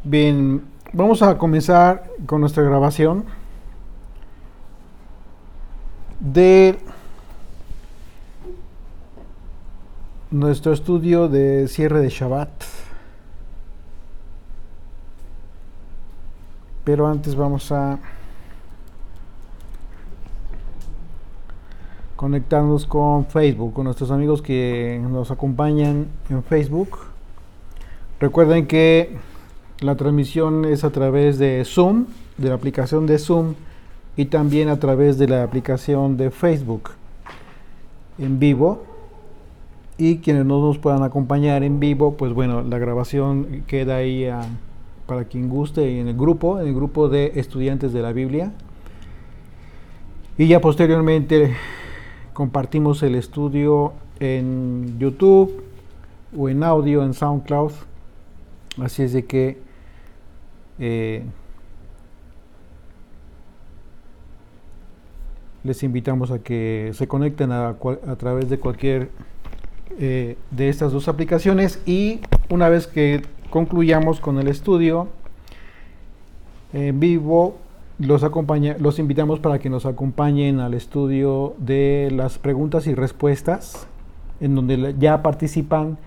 Bien, vamos a comenzar con nuestra grabación de nuestro estudio de cierre de Shabbat. Pero antes vamos a conectarnos con Facebook, con nuestros amigos que nos acompañan en Facebook. Recuerden que la transmisión es a través de Zoom, de la aplicación de Zoom, y también a través de la aplicación de Facebook en vivo. Y quienes no nos puedan acompañar en vivo, pues bueno, la grabación queda ahí para quien guste en el grupo de estudiantes de la Biblia. Y ya posteriormente compartimos el estudio en YouTube o en audio en SoundCloud. Así es de que les invitamos a que se conecten a través de cualquier de estas dos aplicaciones, y una vez que concluyamos con el estudio en vivo, los invitamos para que nos acompañen al estudio de las preguntas y respuestas, en donde ya participan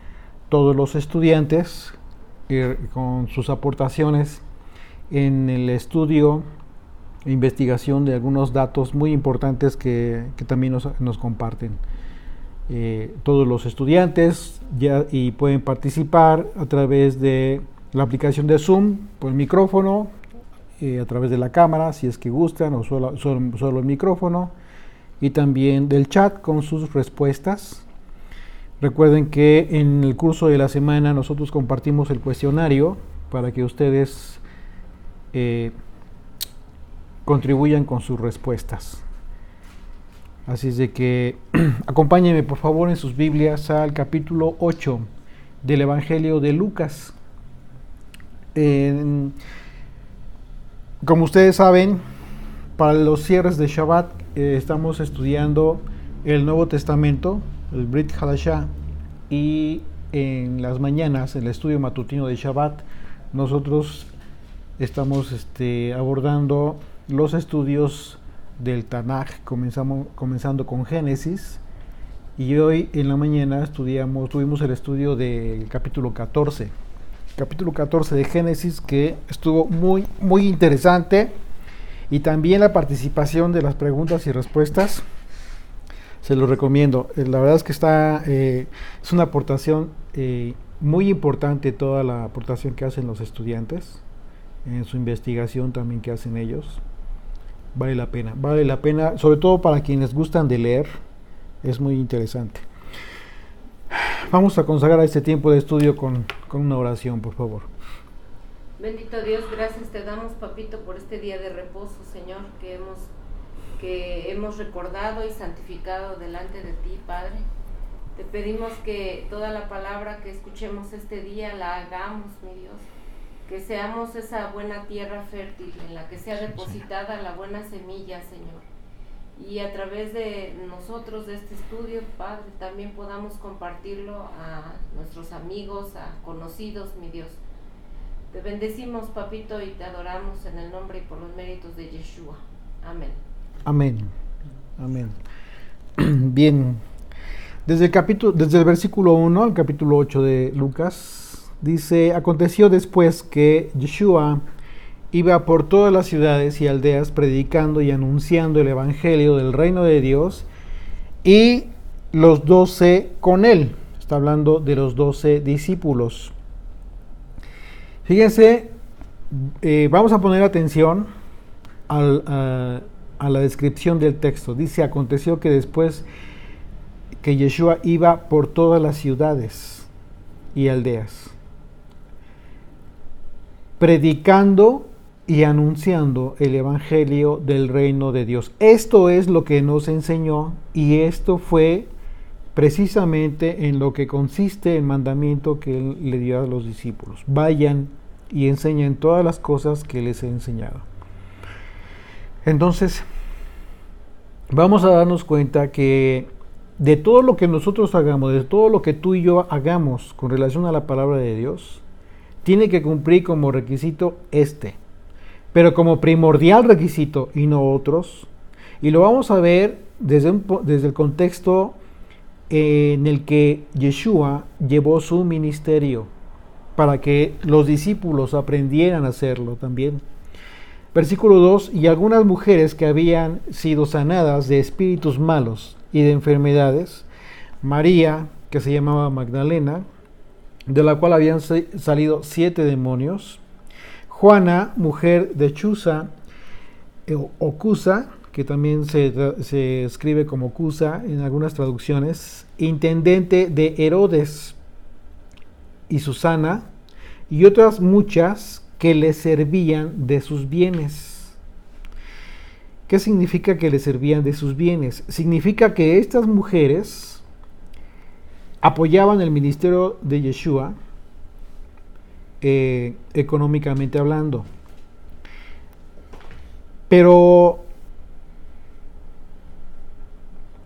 todos los estudiantes con sus aportaciones en el estudio e investigación de algunos datos muy importantes que también nos comparten todos los estudiantes, y pueden participar a través de la aplicación de Zoom por el micrófono, a través de la cámara si es que gustan, o solo el micrófono, y también del chat con sus respuestas. Recuerden que en el curso de la semana nosotros compartimos el cuestionario para que ustedes contribuyan con sus respuestas. Así es de que acompáñenme por favor en sus Biblias al capítulo 8 del Evangelio de Lucas. Como ustedes saben, para los cierres de Shabbat estamos estudiando el Nuevo Testamento, el Brit Hadashah, y en las mañanas, en el estudio matutino de Shabbat, nosotros estamos abordando los estudios del Tanaj, comenzando con Génesis, y hoy en la mañana tuvimos el estudio del capítulo 14 de Génesis, que estuvo muy, muy interesante, y también la participación de las preguntas y respuestas. Se los recomiendo. La verdad es que es una aportación muy importante, toda la aportación que hacen los estudiantes en su investigación también que hacen ellos. Vale la pena, sobre todo para quienes gustan de leer, es muy interesante. Vamos a consagrar este tiempo de estudio con una oración, por favor. Bendito Dios, gracias te damos, papito, por este día de reposo, Señor, que hemos recordado y santificado delante de ti, Padre. Te pedimos que toda la palabra que escuchemos este día la hagamos, mi Dios, que seamos esa buena tierra fértil en la que sea depositada la buena semilla, Señor. Y a través de nosotros, de este estudio, Padre, también podamos compartirlo a nuestros amigos, a conocidos, mi Dios. Te bendecimos, papito, y te adoramos en el nombre y por los méritos de Yeshua. Amén. Amén. Amén. Bien. Desde el versículo 1 al capítulo 8 de Lucas, dice: aconteció después que Yeshua iba por todas las ciudades y aldeas predicando y anunciando el evangelio del reino de Dios, y los 12 con él. Está hablando de los 12 discípulos. Fíjense, vamos a poner atención a la descripción del texto. Dice: aconteció que después que Yeshua iba por todas las ciudades y aldeas, predicando y anunciando el evangelio del reino de Dios. Esto es lo que nos enseñó, y esto fue precisamente en lo que consiste el mandamiento que él le dio a los discípulos: vayan y enseñen todas las cosas que les he enseñado. Entonces, vamos a darnos cuenta que de todo lo que nosotros hagamos, de todo lo que tú y yo hagamos con relación a la palabra de Dios, tiene que cumplir como requisito pero como primordial requisito y no otros. Y lo vamos a ver desde el contexto en el que Yeshua llevó su ministerio para que los discípulos aprendieran a hacerlo también. Versículo 2: y algunas mujeres que habían sido sanadas de espíritus malos y de enfermedades, María, que se llamaba Magdalena, de la cual habían salido 7 demonios, Juana, mujer de Chuza, o Cusa, que también se escribe como Cusa en algunas traducciones, intendente de Herodes, y Susana, y otras muchas que le servían de sus bienes. ¿Qué significa que le servían de sus bienes? Significa que estas mujeres apoyaban el ministerio de Yeshua económicamente hablando. Pero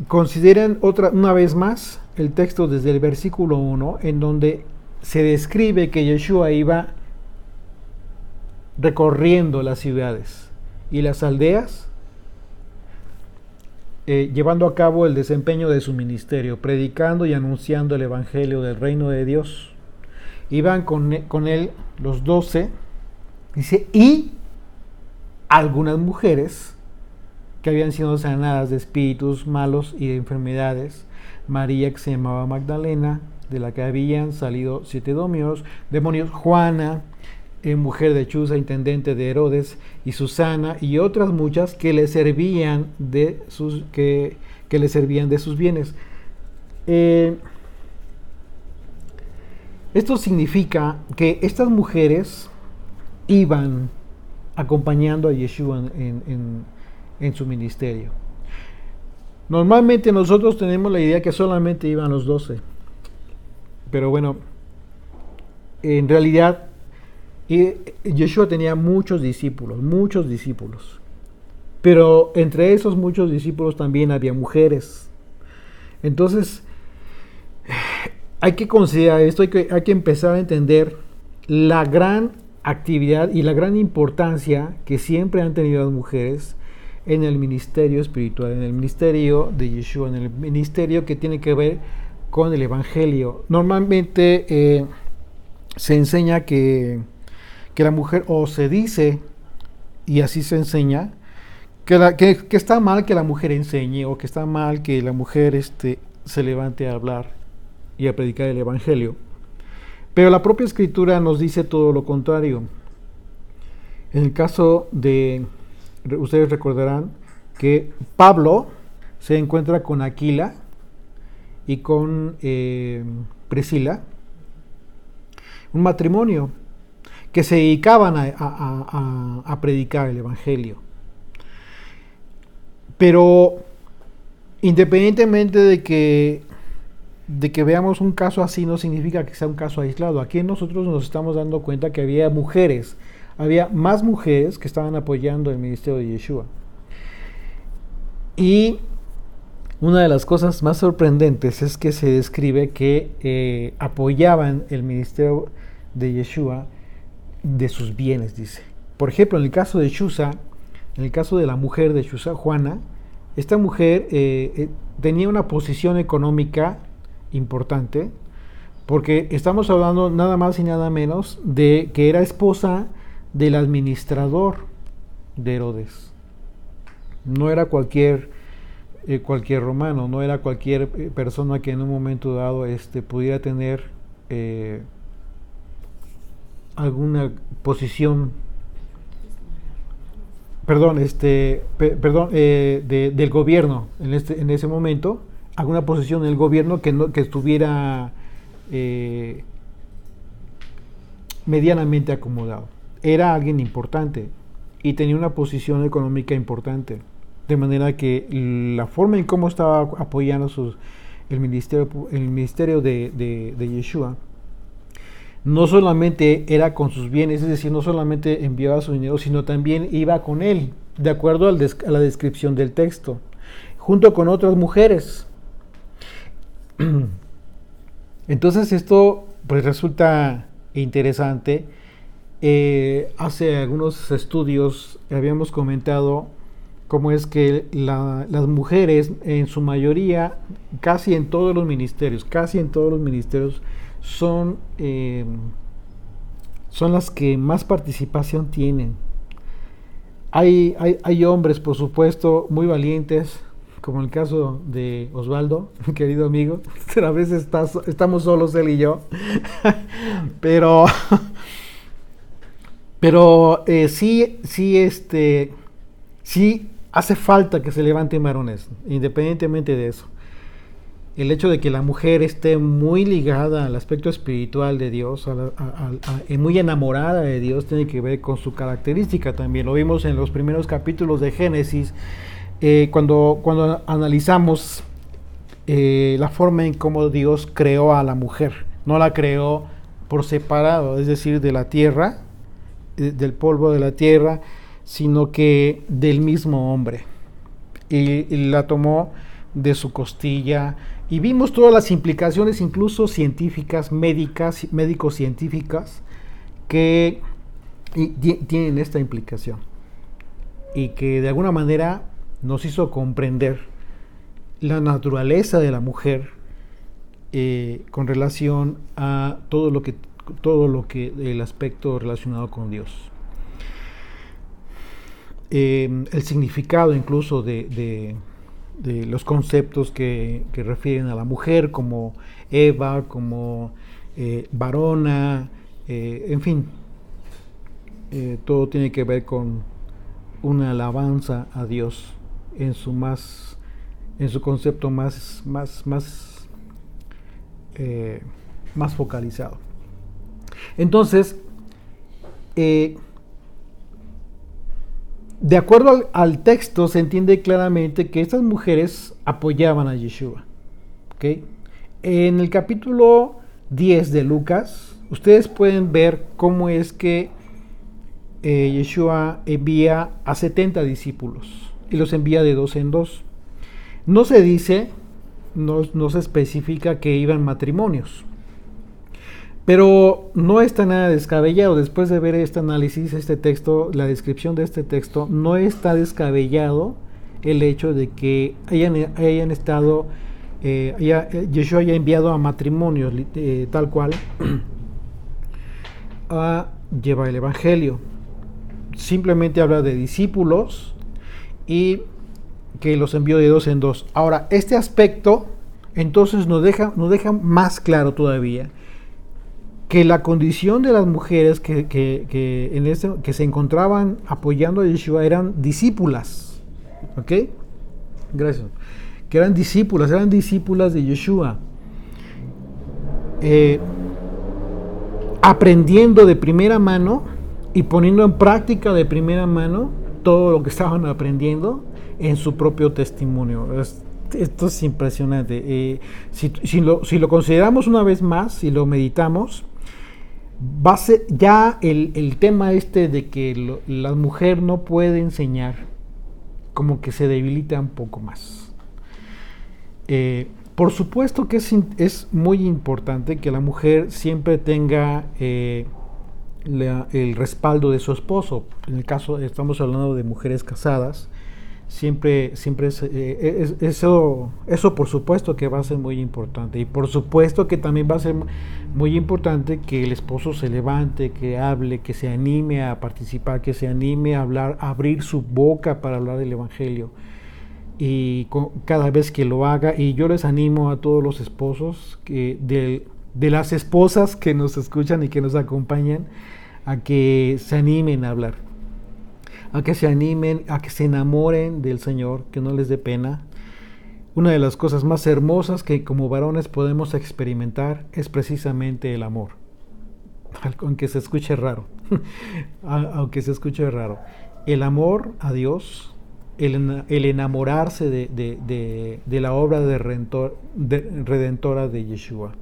consideren una vez más el texto desde el versículo 1, en donde se describe que Yeshua iba recorriendo las ciudades y las aldeas, llevando a cabo el desempeño de su ministerio, predicando y anunciando el evangelio del reino de Dios. Iban con él los 12, dice, y algunas mujeres que habían sido sanadas de espíritus malos y de enfermedades. María, que se llamaba Magdalena, de la que habían salido 7 demonios, Juana, mujer de Chuza, intendente de Herodes, y Susana, y otras muchas que le servían de sus bienes. Esto significa que estas mujeres iban acompañando a Yeshua en su ministerio. Normalmente nosotros tenemos la idea que solamente iban los 12, pero bueno, en realidad Yeshua tenía muchos discípulos, pero entre esos muchos discípulos también había mujeres. Entonces hay que considerar esto, hay que empezar a entender la gran actividad y la gran importancia que siempre han tenido las mujeres en el ministerio espiritual, en el ministerio de Yeshua, en el ministerio que tiene que ver con el evangelio. Normalmente se enseña que la mujer, o se dice, y así se enseña, que está mal que la mujer enseñe, o que está mal que la mujer se levante a hablar y a predicar el evangelio. Pero la propia escritura nos dice todo lo contrario. En el caso de, ustedes recordarán que Pablo se encuentra con Aquila y con Priscila, un matrimonio que se dedicaban a predicar el evangelio. Pero independientemente de que veamos un caso así, no significa que sea un caso aislado. Aquí nosotros nos estamos dando cuenta que había más mujeres que estaban apoyando el ministerio de Yeshua. Y una de las cosas más sorprendentes es que se describe que apoyaban el ministerio de Yeshua de sus bienes, dice. Por ejemplo, en el caso de Chuza, en el caso de la mujer de Chuza, Juana, esta mujer tenía una posición económica importante, porque estamos hablando nada más y nada menos de que era esposa del administrador de Herodes. No era cualquier romano, no era cualquier persona que en un momento dado pudiera tener alguna posición, del gobierno en ese momento, alguna posición en el gobierno que estuviera medianamente acomodado. Era alguien importante y tenía una posición económica importante, de manera que la forma en cómo estaba apoyando el ministerio de Yeshua no solamente era con sus bienes, es decir, no solamente enviaba su dinero, sino también iba con él, de acuerdo a la descripción del texto, junto con otras mujeres. Entonces esto pues resulta interesante. Hace algunos estudios habíamos comentado cómo es que las mujeres, en su mayoría, casi en todos los ministerios, son las que más participación tienen. Hay hombres, por supuesto, muy valientes, como el caso de Osvaldo, querido amigo. A veces estamos solos él y yo. pero sí hace falta que se levanten varones, independientemente de eso. El hecho de que la mujer esté muy ligada al aspecto espiritual de Dios, muy enamorada de Dios, tiene que ver con su característica también. Lo vimos en los primeros capítulos de Génesis, cuando analizamos la forma en cómo Dios creó a la mujer. No la creó por separado, es decir, de la tierra, del polvo de la tierra, sino que del mismo hombre. Y la tomó de su costilla, y vimos todas las implicaciones, incluso científicas, médico-científicas, que tienen esta implicación, y que de alguna manera nos hizo comprender la naturaleza de la mujer con relación a todo lo que el aspecto relacionado con Dios. El significado incluso de los conceptos que refieren a la mujer, como Eva, como varona, en fin, todo tiene que ver con una alabanza a Dios en su concepto más focalizado. Entonces, de acuerdo al texto, se entiende claramente que estas mujeres apoyaban a Yeshua. ¿Okay? En el capítulo 10 de Lucas, ustedes pueden ver cómo es que Yeshua envía a 70 discípulos y los envía de 2 en 2. No se dice, no se especifica que iban matrimonios. Pero no está nada descabellado. Después de ver este análisis, este texto, la descripción de este texto, no está descabellado el hecho de que hayan estado, Yeshua haya enviado a matrimonios, tal cual, a llevar el Evangelio. Simplemente habla de discípulos y que los envió de 2 en 2. Ahora, este aspecto entonces nos deja más claro todavía que la condición de las mujeres que se encontraban apoyando a Yeshua eran discípulas. ¿Ok? Gracias. Que eran discípulas de Yeshua. Aprendiendo de primera mano y poniendo en práctica de primera mano todo lo que estaban aprendiendo en su propio testimonio. Esto es impresionante. Si lo consideramos una vez más, si lo meditamos, va a ser ya el tema de que la mujer no puede enseñar, como que se debilita un poco más. Por supuesto que es muy importante que la mujer siempre tenga el respaldo de su esposo. En el caso, estamos hablando de mujeres casadas, siempre eso por supuesto que va a ser muy importante, y por supuesto que también va a ser muy importante que el esposo se levante, que hable, que se anime a participar, que se anime a hablar, a abrir su boca para hablar del Evangelio, y cada vez que lo haga. Y yo les animo a todos los esposos, de las esposas que nos escuchan y que nos acompañan, a que se animen a hablar, a que se animen, a que se enamoren del Señor, que no les dé pena. Una de las cosas más hermosas que como varones podemos experimentar es precisamente el amor, aunque se escuche raro. El amor a Dios, el enamorarse de la obra redentora de Yeshua.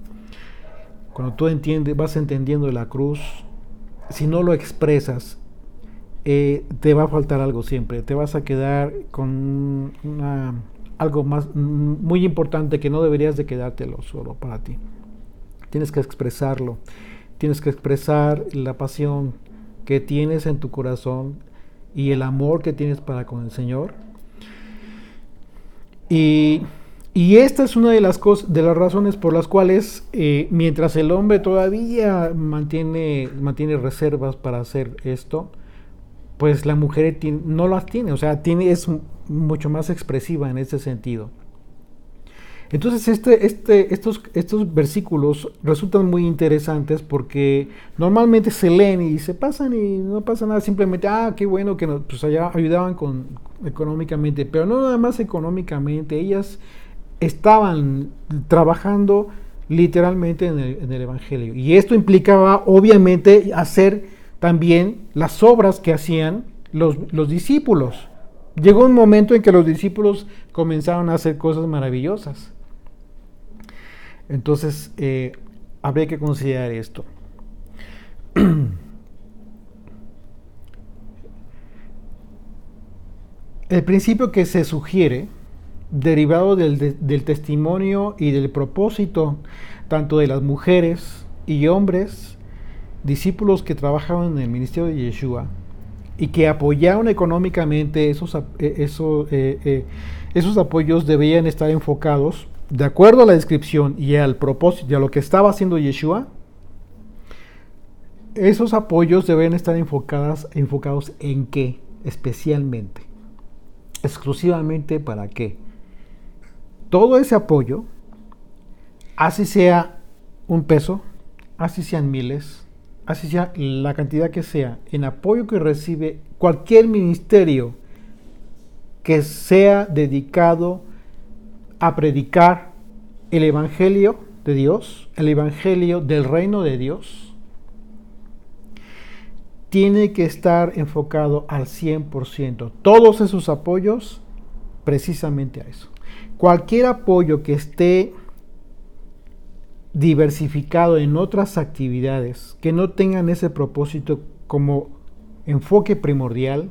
Cuando tú vas entendiendo la cruz, si no lo expresas, te va a faltar algo siempre. Te vas a quedar con algo más muy importante, que no deberías de quedártelo solo para ti. Tienes que expresarlo, tienes que expresar la pasión que tienes en tu corazón y el amor que tienes para con el Señor. Y esta es una de las razones por las cuales, mientras el hombre todavía mantiene reservas para hacer esto, pues la mujer no las tiene, o sea, es mucho más expresiva en ese sentido. Entonces estos versículos resultan muy interesantes porque normalmente se leen y se pasan y no pasa nada, simplemente, qué bueno que pues allá ayudaban económicamente, pero no nada más económicamente, ellas estaban trabajando literalmente en el Evangelio. Y esto implicaba obviamente hacer también las obras que hacían los discípulos. Llegó un momento en que los discípulos comenzaron a hacer cosas maravillosas. Entonces, habría que considerar esto. El principio que se sugiere, derivado del testimonio y del propósito tanto de las mujeres y hombres, discípulos que trabajaban en el ministerio de Yeshua y que apoyaron económicamente, esos apoyos debían estar enfocados de acuerdo a la descripción y al propósito y a lo que estaba haciendo Yeshua. Esos apoyos deben estar enfocados en qué, especialmente, exclusivamente para qué. Todo ese apoyo, así sea un peso, así sean miles, así sea la cantidad que sea, en apoyo que recibe cualquier ministerio que sea dedicado a predicar el Evangelio de Dios, el Evangelio del reino de Dios, tiene que estar enfocado al 100%. Todos esos apoyos, precisamente a eso. Cualquier apoyo que esté diversificado en otras actividades que no tengan ese propósito como enfoque primordial,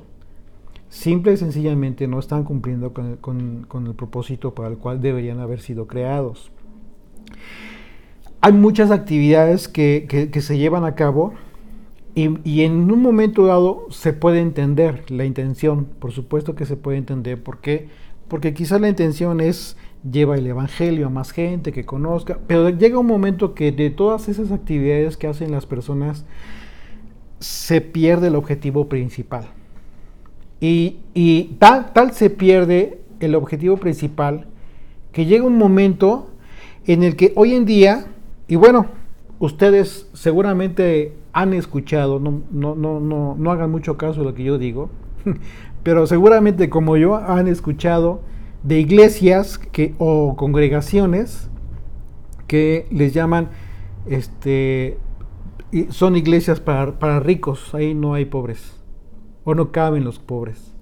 simple y sencillamente no están cumpliendo con el propósito para el cual deberían haber sido creados. Hay muchas actividades que se llevan a cabo y en un momento dado se puede entender la intención, por supuesto que se puede entender. ¿Por qué? Porque quizás la intención es lleva el Evangelio a más gente que conozca, pero llega un momento que de todas esas actividades que hacen las personas se pierde el objetivo principal. Y tal se pierde el objetivo principal que llega un momento en el que hoy en día, y bueno, ustedes seguramente han escuchado, no hagan mucho caso de lo que yo digo, pero seguramente como yo han escuchado de iglesias o congregaciones que les llaman, son iglesias para ricos, ahí no hay pobres, o no caben los pobres.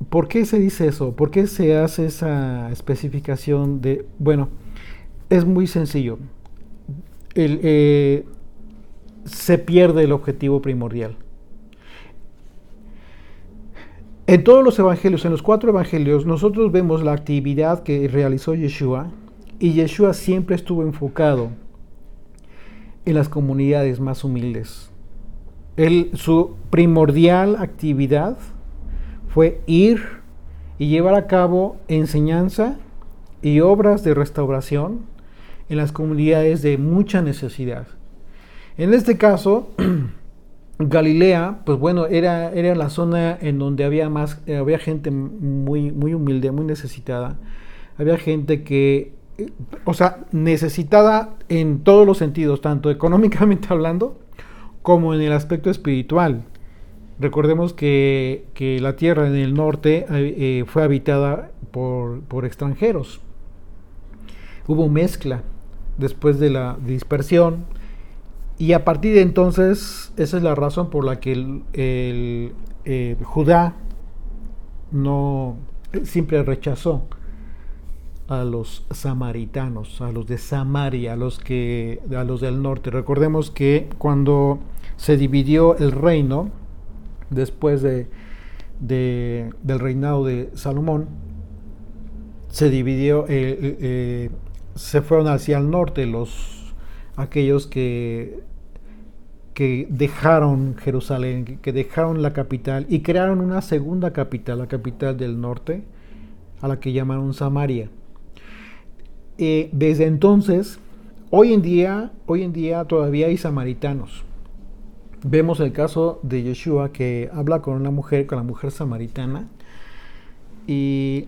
¿Por qué se dice eso? ¿Por qué se hace esa especificación de, bueno, es muy sencillo, se pierde el objetivo primordial. En todos los evangelios, en los 4 evangelios, nosotros vemos la actividad que realizó Yeshua, y Yeshua siempre estuvo enfocado en las comunidades más humildes. Su primordial actividad fue ir y llevar a cabo enseñanza y obras de restauración en las comunidades de mucha necesidad. En este caso, Galilea, pues bueno, era la zona en donde había gente muy, muy humilde, muy necesitada. Había gente que, necesitada en todos los sentidos, tanto económicamente hablando, como en el aspecto espiritual. Recordemos que la tierra en el norte fue habitada por extranjeros. Hubo mezcla después de la dispersión. Y a partir de entonces, esa es la razón por la que Judá siempre rechazó a los samaritanos, a los de Samaria, a los del norte. Recordemos que cuando se dividió el reino, después del reinado de Salomón, se dividió, se fueron hacia el norte aquellos que dejaron Jerusalén, que dejaron la capital y crearon una segunda capital, la capital del norte, a la que llamaron Samaria. Desde entonces, hoy en día todavía hay samaritanos. Vemos el caso de Yeshua, que habla con la mujer samaritana, y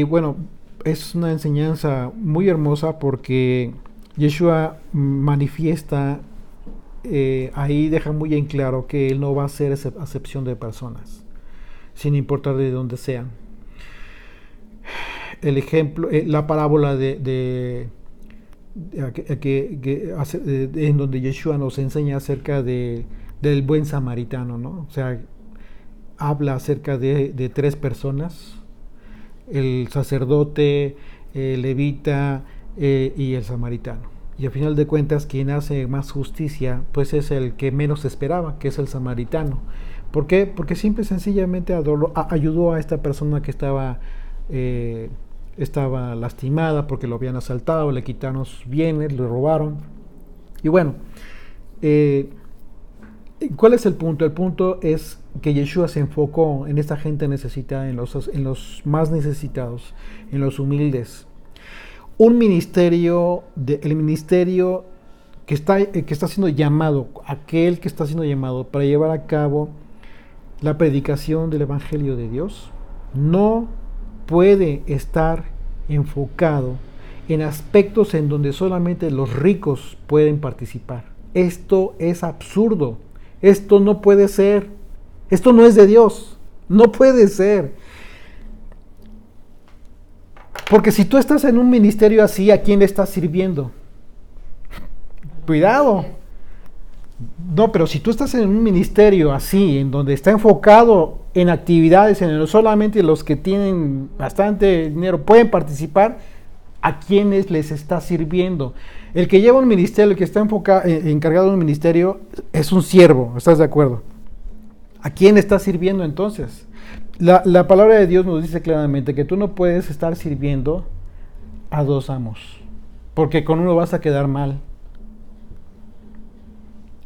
bueno, es una enseñanza muy hermosa porque Yeshua manifiesta, ahí deja muy en claro que él no va a hacer acepción de personas, sin importar de dónde sean. El ejemplo, la parábola en donde Yeshua nos enseña acerca del buen samaritano, ¿no? O sea, habla acerca de 3 personas: el sacerdote, el levita y el samaritano. Y al final de cuentas, quien hace más justicia, pues es el que menos esperaba, que es el samaritano. ¿Por qué? Porque simple y sencillamente ayudó a esta persona que estaba lastimada porque lo habían asaltado, le quitaron sus bienes, le robaron. Y bueno, ¿cuál es el punto? El punto es que Yeshua se enfocó en esta gente necesitada, en los más necesitados, en los humildes. El ministerio que está siendo llamado, aquel que está siendo llamado para llevar a cabo la predicación del Evangelio de Dios, no puede estar enfocado en aspectos en donde solamente los ricos pueden participar. Esto es absurdo. Esto no puede ser. Esto no es de Dios. No puede ser. Porque si tú estás en un ministerio así, ¿a quién le estás sirviendo? Cuidado. No, pero si tú estás en un ministerio así, en donde está enfocado en actividades en donde solamente los que tienen bastante dinero pueden participar, ¿a quiénes les está sirviendo? El que lleva un ministerio, el que está encargado de un ministerio, es un siervo, ¿estás de acuerdo? ¿A quién está sirviendo entonces? La palabra de Dios nos dice claramente que tú no puedes estar sirviendo a 2 amos, porque con uno vas a quedar mal.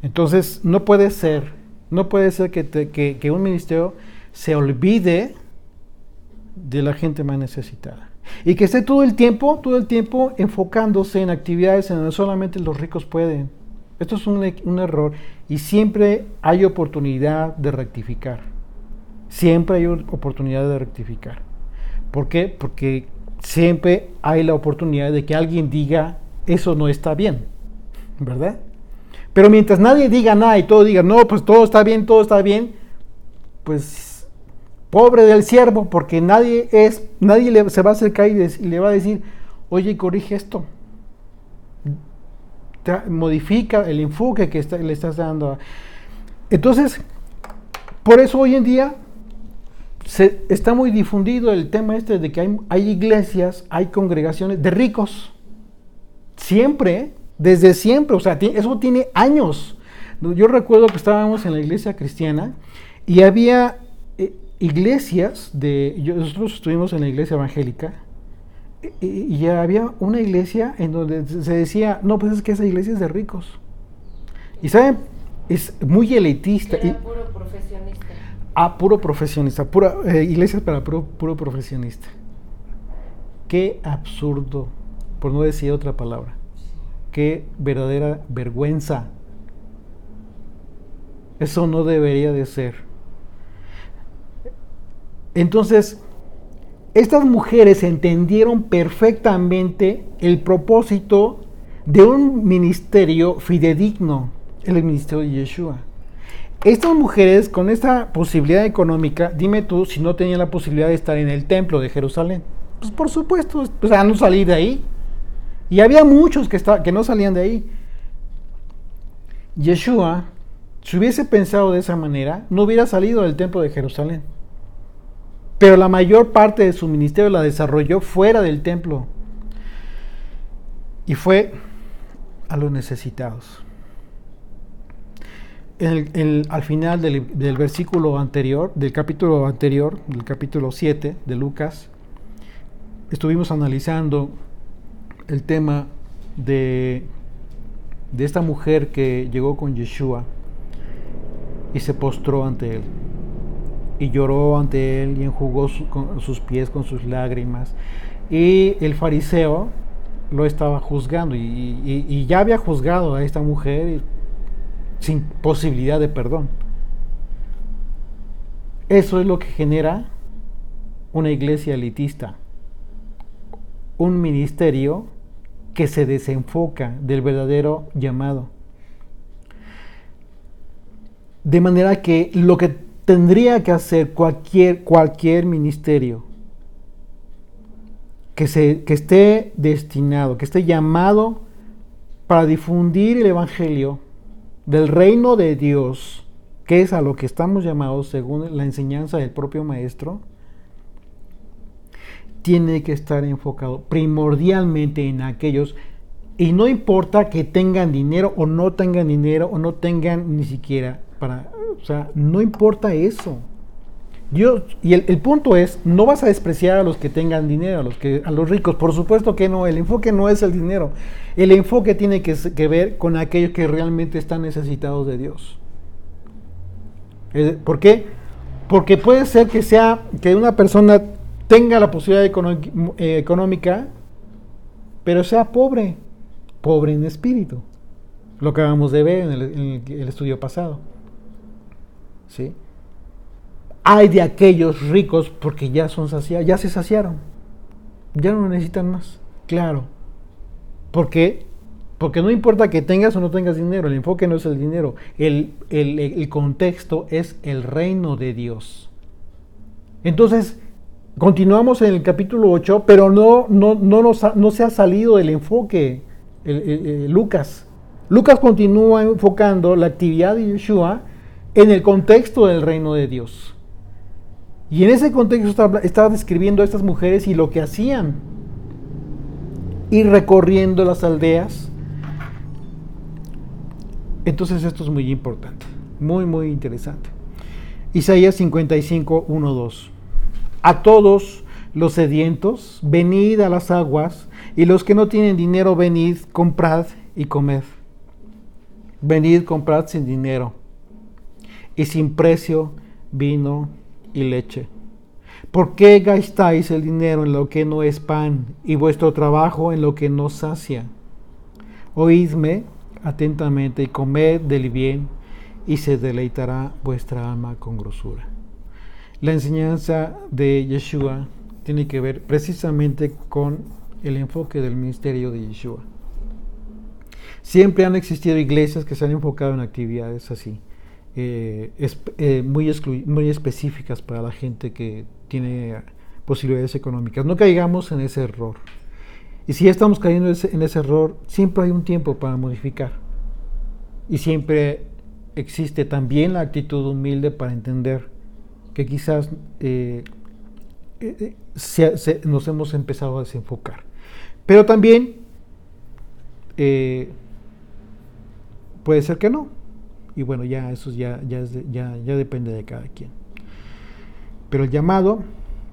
Entonces no puede ser que un ministerio se olvide de la gente más necesitada y que esté todo el tiempo enfocándose en actividades en donde solamente los ricos pueden. Esto es un error, y siempre hay oportunidad de rectificar. Siempre hay oportunidad de rectificar. ¿Por qué? Porque siempre hay la oportunidad de que alguien diga, eso no está bien, ¿verdad? Pero mientras nadie diga nada y todo diga, no, pues todo está bien, pues pobre del siervo, porque nadie se va a acercar y le va a decir, oye, corrige esto. Modifica el enfoque que le estás dando. Entonces, por eso hoy en día está muy difundido el tema de que hay iglesias, hay congregaciones de ricos. Siempre, desde siempre, o sea, eso tiene años. Yo recuerdo que estábamos en la iglesia cristiana y había iglesias nosotros estuvimos en la iglesia evangélica, y había una iglesia en donde se decía, no, pues es que esa iglesia es de ricos. Y saben, es muy elitista. Era puro profesionista. Puro profesionista, iglesias para puro profesionista. Qué absurdo, por no decir otra palabra. Qué verdadera vergüenza. Eso no debería de ser. Entonces, estas mujeres entendieron perfectamente el propósito de un ministerio fidedigno, el ministerio de Yeshua. Estas mujeres, con esta posibilidad económica, dime tú si no tenían la posibilidad de estar en el templo de Jerusalén. Pues por supuesto, pues no salir de ahí. Y había muchos que no salían de ahí. Yeshua, si hubiese pensado de esa manera, no hubiera salido del templo de Jerusalén. Pero la mayor parte de su ministerio la desarrolló fuera del templo. Y fue a los necesitados. Al final del versículo anterior, del capítulo 7 de Lucas, estuvimos analizando el tema de de esta mujer que llegó con Yeshua y se postró ante él. Y lloró ante él y enjugó sus pies con sus lágrimas. Y el fariseo lo estaba juzgando y ya había juzgado a esta mujer sin posibilidad de perdón. Eso es lo que genera una iglesia elitista, un ministerio que se desenfoca del verdadero llamado. De manera que lo que tendría que hacer cualquier ministerio que esté destinado, que esté llamado para difundir el evangelio del reino de Dios, que es a lo que estamos llamados según la enseñanza del propio maestro, tiene que estar enfocado primordialmente en aquellos, y no importa que tengan dinero o no tengan ni siquiera no importa eso. Dios, y el punto es, no vas a despreciar a los que tengan dinero, a los ricos, por supuesto que no. El enfoque no es el dinero, el enfoque tiene que ver con aquellos que realmente están necesitados de Dios. ¿Por qué? Porque puede ser que una persona tenga la posibilidad económica, pero sea pobre en espíritu, lo que acabamos de ver en el estudio pasado, ¿sí? Hay de aquellos ricos porque ya se saciaron, ya no necesitan más, claro. ¿Por qué? Porque no importa que tengas o no tengas dinero, el enfoque no es el dinero, el contexto es el reino de Dios. Entonces, continuamos en el capítulo 8, pero no se ha salido del enfoque Lucas. Lucas continúa enfocando la actividad de Yeshua en el contexto del reino de Dios. Y en ese contexto estaba describiendo a estas mujeres y lo que hacían. Ir recorriendo las aldeas. Entonces esto es muy importante. Muy, muy interesante. Isaías 55, 1, 2. A todos los sedientos, venid a las aguas, y los que no tienen dinero, venid, comprad y comed. Venid, comprad sin dinero, y sin precio, vino y leche. ¿Por qué gastáis el dinero en lo que no es pan, y vuestro trabajo en lo que no sacia? Oídme atentamente y comed del bien, y se deleitará vuestra alma con grosura. La enseñanza de Yeshua tiene que ver precisamente con el enfoque del ministerio de Yeshua. Siempre han existido iglesias que se han enfocado en actividades así, muy específicas para la gente que tiene posibilidades económicas. No caigamos en ese error. Y si ya estamos cayendo en ese error, siempre hay un tiempo para modificar. Y siempre existe también la actitud humilde para entender que quizás nos hemos empezado a desenfocar. Pero también puede ser que no. Y bueno, ya eso ya depende de cada quien. Pero el llamado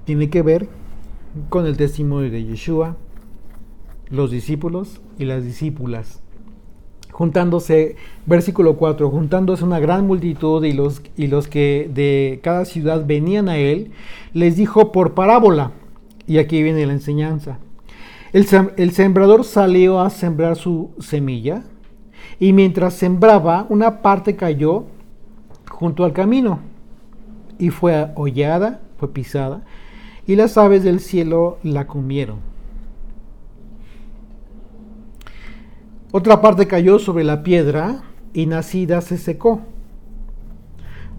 tiene que ver con el testimonio de Yeshua, los discípulos y las discípulas. Juntándose, versículo 4, juntándose una gran multitud y los que de cada ciudad venían a él, les dijo por parábola, y aquí viene la enseñanza. El sembrador salió a sembrar su semilla, y mientras sembraba, una parte cayó junto al camino, y fue hollada, fue pisada, y las aves del cielo la comieron. Otra parte cayó sobre la piedra y nacida se secó,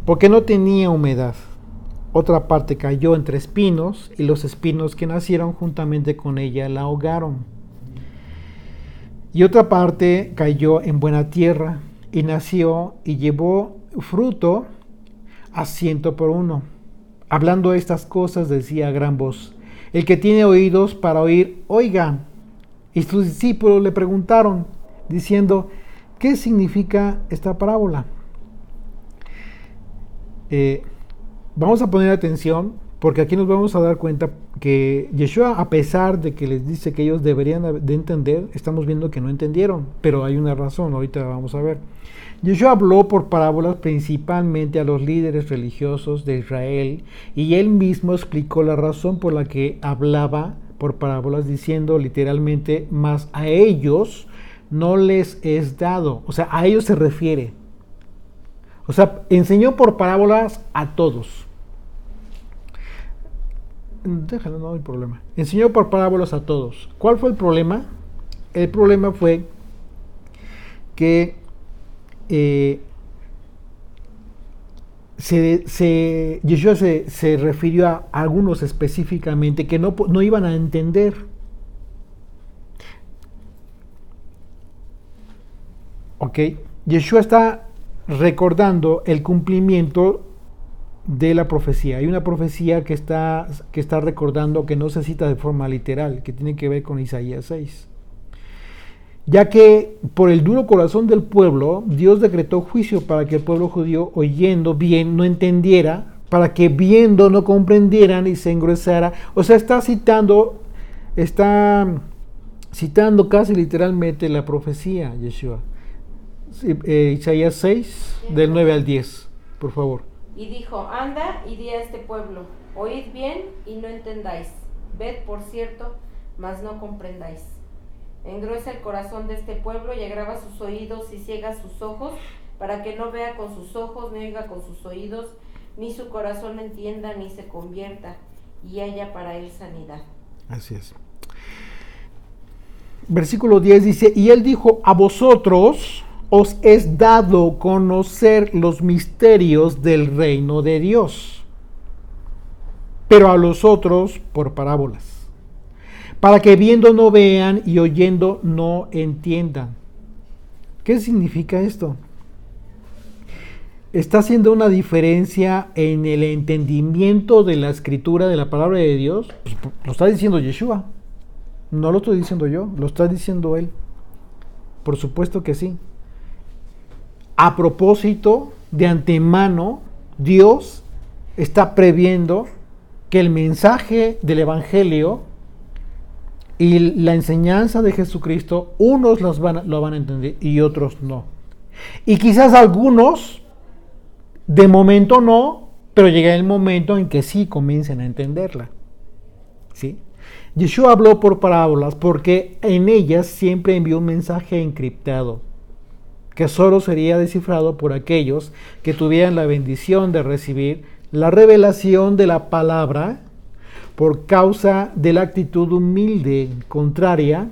porque no tenía humedad. Otra parte cayó entre espinos, y los espinos que nacieron juntamente con ella la ahogaron. Y otra parte cayó en buena tierra, y nació y llevó fruto a 100 por uno. Hablando estas cosas decía a gran voz: el que tiene oídos para oír, oiga. Y sus discípulos le preguntaron, diciendo: ¿qué significa esta parábola? Vamos a poner atención Porque aquí nos vamos a dar cuenta que Yeshua, a pesar de que les dice que ellos deberían de entender, estamos viendo que no entendieron, pero hay una razón, ahorita vamos a ver. Yeshua habló por parábolas principalmente a los líderes religiosos de Israel, y él mismo explicó la razón por la que hablaba por parábolas, diciendo literalmente, mas a ellos no les es dado. O sea, a ellos se refiere. O sea, enseñó por parábolas a todos. Déjalo, no hay problema. Enseñó por parábolas a todos. ¿Cuál fue el problema? El problema fue que Yeshua se refirió a algunos específicamente que no iban a entender. Ok, Yeshua está recordando el cumplimiento de la profecía. Hay una profecía que está recordando, que no se cita de forma literal, que tiene que ver con Isaías 6. Ya que por el duro corazón del pueblo, Dios decretó juicio para que el pueblo judío, oyendo bien, no entendiera, para que viendo no comprendieran y se engrosara. O sea, está citando casi literalmente la profecía, Yeshua. Isaías 6, del 9 al 10, por favor. Y dijo, anda y di a este pueblo, oíd bien y no entendáis, ved por cierto, mas no comprendáis. Engruesa el corazón de este pueblo y agrava sus oídos y ciega sus ojos, para que no vea con sus ojos, ni oiga con sus oídos, ni su corazón entienda, ni se convierta, y haya para él sanidad. Así es. Versículo 10 dice, y él dijo, a vosotros os es dado conocer los misterios del reino de Dios, pero a los otros por parábolas, para que viendo no vean y oyendo no entiendan. ¿Qué significa esto? Está haciendo una diferencia en el entendimiento de la escritura, de la palabra de Dios. Pues lo está diciendo Yeshua, no lo estoy diciendo yo, lo está diciendo él. Por supuesto que sí. A propósito, de antemano, Dios está previendo que el mensaje del Evangelio y la enseñanza de Jesucristo, unos lo van a entender y otros no. Y quizás algunos, de momento no, pero llega el momento en que sí comiencen a entenderla. ¿Sí? Yeshua habló por parábolas porque en ellas siempre envió un mensaje encriptado, que solo sería descifrado por aquellos que tuvieran la bendición de recibir la revelación de la palabra por causa de la actitud humilde, contraria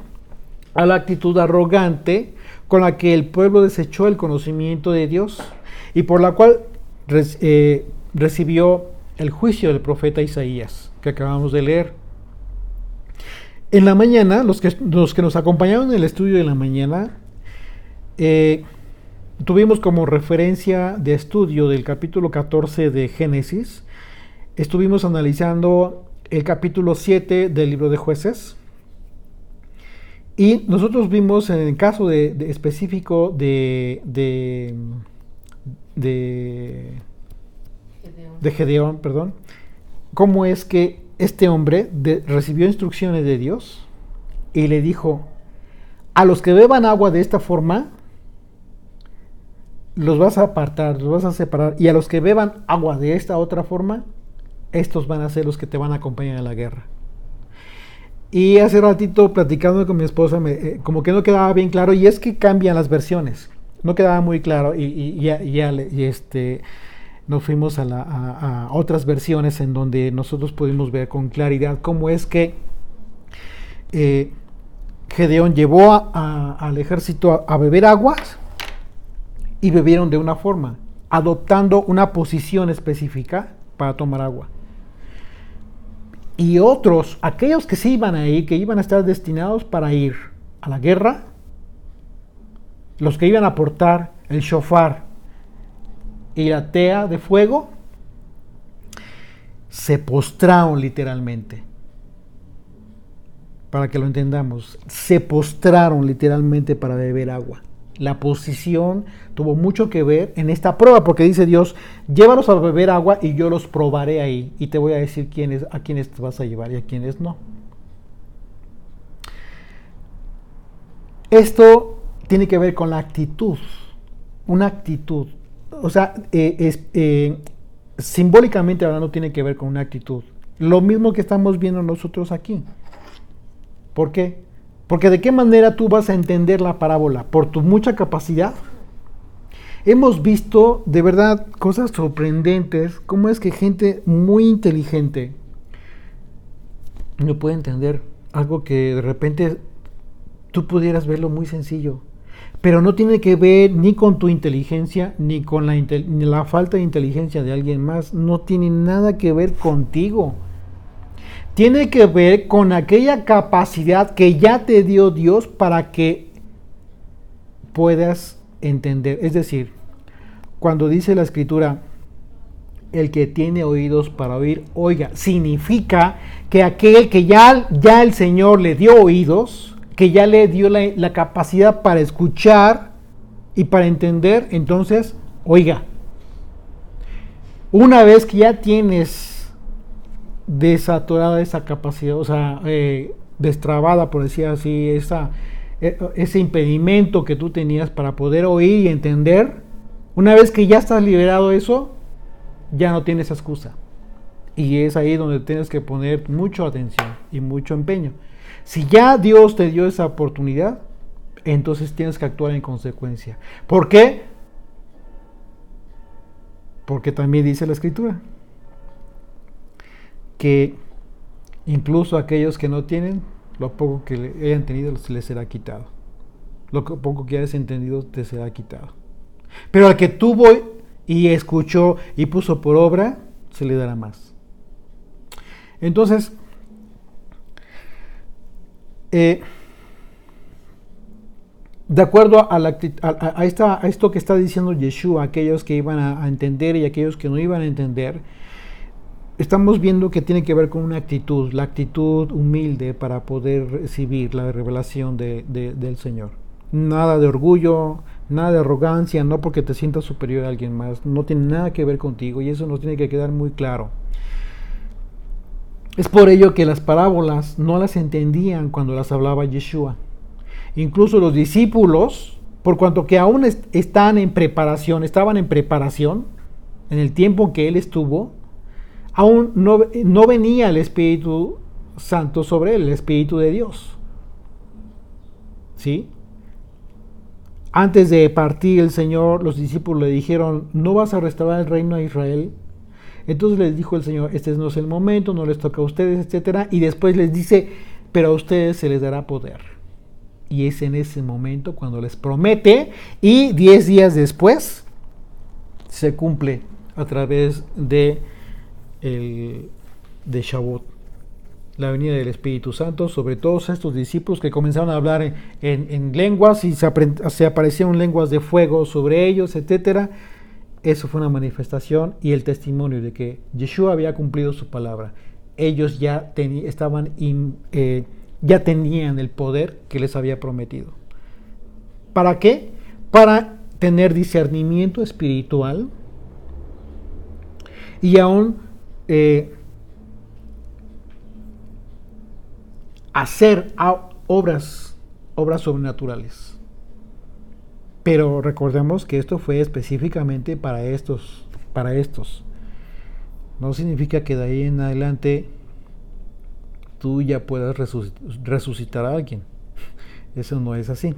a la actitud arrogante con la que el pueblo desechó el conocimiento de Dios y por la cual recibió el juicio del profeta Isaías, que acabamos de leer. En la mañana, los que nos acompañaron en el estudio de la mañana, tuvimos como referencia de estudio del capítulo 14 de Génesis. Estuvimos analizando el capítulo 7 del libro de Jueces. Y nosotros vimos en el caso específico de Gedeón, cómo es que este hombre recibió instrucciones de Dios y le dijo, a los que beban agua de esta forma, los vas a apartar, los vas a separar, y a los que beban agua de esta otra forma, estos van a ser los que te van a acompañar en la guerra. Y hace ratito, platicando con mi esposa, como que no quedaba bien claro, y es que cambian las versiones, no quedaba muy claro, y nos fuimos a otras versiones en donde nosotros pudimos ver con claridad cómo es que Gedeón llevó al ejército a beber aguas, y bebieron de una forma, adoptando una posición específica para tomar agua. Y otros, aquellos que sí iban a ir, que iban a estar destinados para ir a la guerra, los que iban a portar el shofar y la tea de fuego, se postraron literalmente. Para que lo entendamos, se postraron literalmente para beber agua. La posición tuvo mucho que ver en esta prueba, porque dice Dios, llévalos a beber agua y yo los probaré ahí y te voy a decir a quiénes te vas a llevar y a quiénes no. Esto tiene que ver con la actitud, una actitud, o sea, simbólicamente hablando tiene que ver con una actitud. Lo mismo que estamos viendo nosotros aquí. ¿Por qué? Porque ¿de qué manera tú vas a entender la parábola? ¿Por tu mucha capacidad? Hemos visto de verdad cosas sorprendentes, cómo es que gente muy inteligente no puede entender algo que de repente tú pudieras verlo muy sencillo, pero no tiene que ver ni con tu inteligencia ni con la falta de inteligencia de alguien más, no tiene nada que ver contigo. Tiene que ver con aquella capacidad que ya te dio Dios para que puedas entender. Es decir, cuando dice la Escritura, el que tiene oídos para oír, oiga, significa que aquel que ya el Señor le dio oídos, que ya le dio la capacidad para escuchar y para entender, entonces, oiga, una vez que ya tienes desatorada esa capacidad, o sea, destrabada, por decir así, ese impedimento que tú tenías para poder oír y entender, una vez que ya estás liberado de eso, ya no tienes excusa. Y es ahí donde tienes que poner mucha atención y mucho empeño. Si ya Dios te dio esa oportunidad, entonces tienes que actuar en consecuencia. ¿Por qué? Porque también dice la Escritura que incluso aquellos que no tienen, lo poco que hayan tenido se les será quitado. Lo poco que hayas entendido te será quitado. Pero al que tuvo y escuchó y puso por obra, se le dará más. Entonces, de acuerdo a esto que está diciendo Yeshua, aquellos que iban a entender y aquellos que no iban a entender, estamos viendo que tiene que ver con una actitud, la actitud humilde para poder recibir la revelación del Señor. Nada de orgullo, nada de arrogancia, no porque te sientas superior a alguien más, no tiene nada que ver contigo y eso nos tiene que quedar muy claro. Es por ello que las parábolas no las entendían cuando las hablaba Yeshua. Incluso los discípulos, por cuanto que aún estaban en preparación en el tiempo que él estuvo, aún no venía el Espíritu Santo sobre él, el Espíritu de Dios. ¿Sí? Antes de partir el Señor, los discípulos le dijeron, ¿no vas a restaurar el reino a Israel? Entonces les dijo el Señor, este no es el momento, no les toca a ustedes, etc. Y después les dice, pero a ustedes se les dará poder. Y es en ese momento cuando les promete, y 10 días después se cumple a través de Shavuot, la venida del Espíritu Santo sobre todos estos discípulos que comenzaron a hablar en lenguas y se aparecieron lenguas de fuego sobre ellos, etc. Eso fue una manifestación y el testimonio de que Yeshua había cumplido su palabra. Ellos ya ya tenían el poder que les había prometido. ¿Para qué? Para tener discernimiento espiritual y aún hacer obras sobrenaturales. Pero recordemos que esto fue específicamente para estos. No significa que de ahí en adelante tú ya puedas resucitar a alguien. Eso no es así.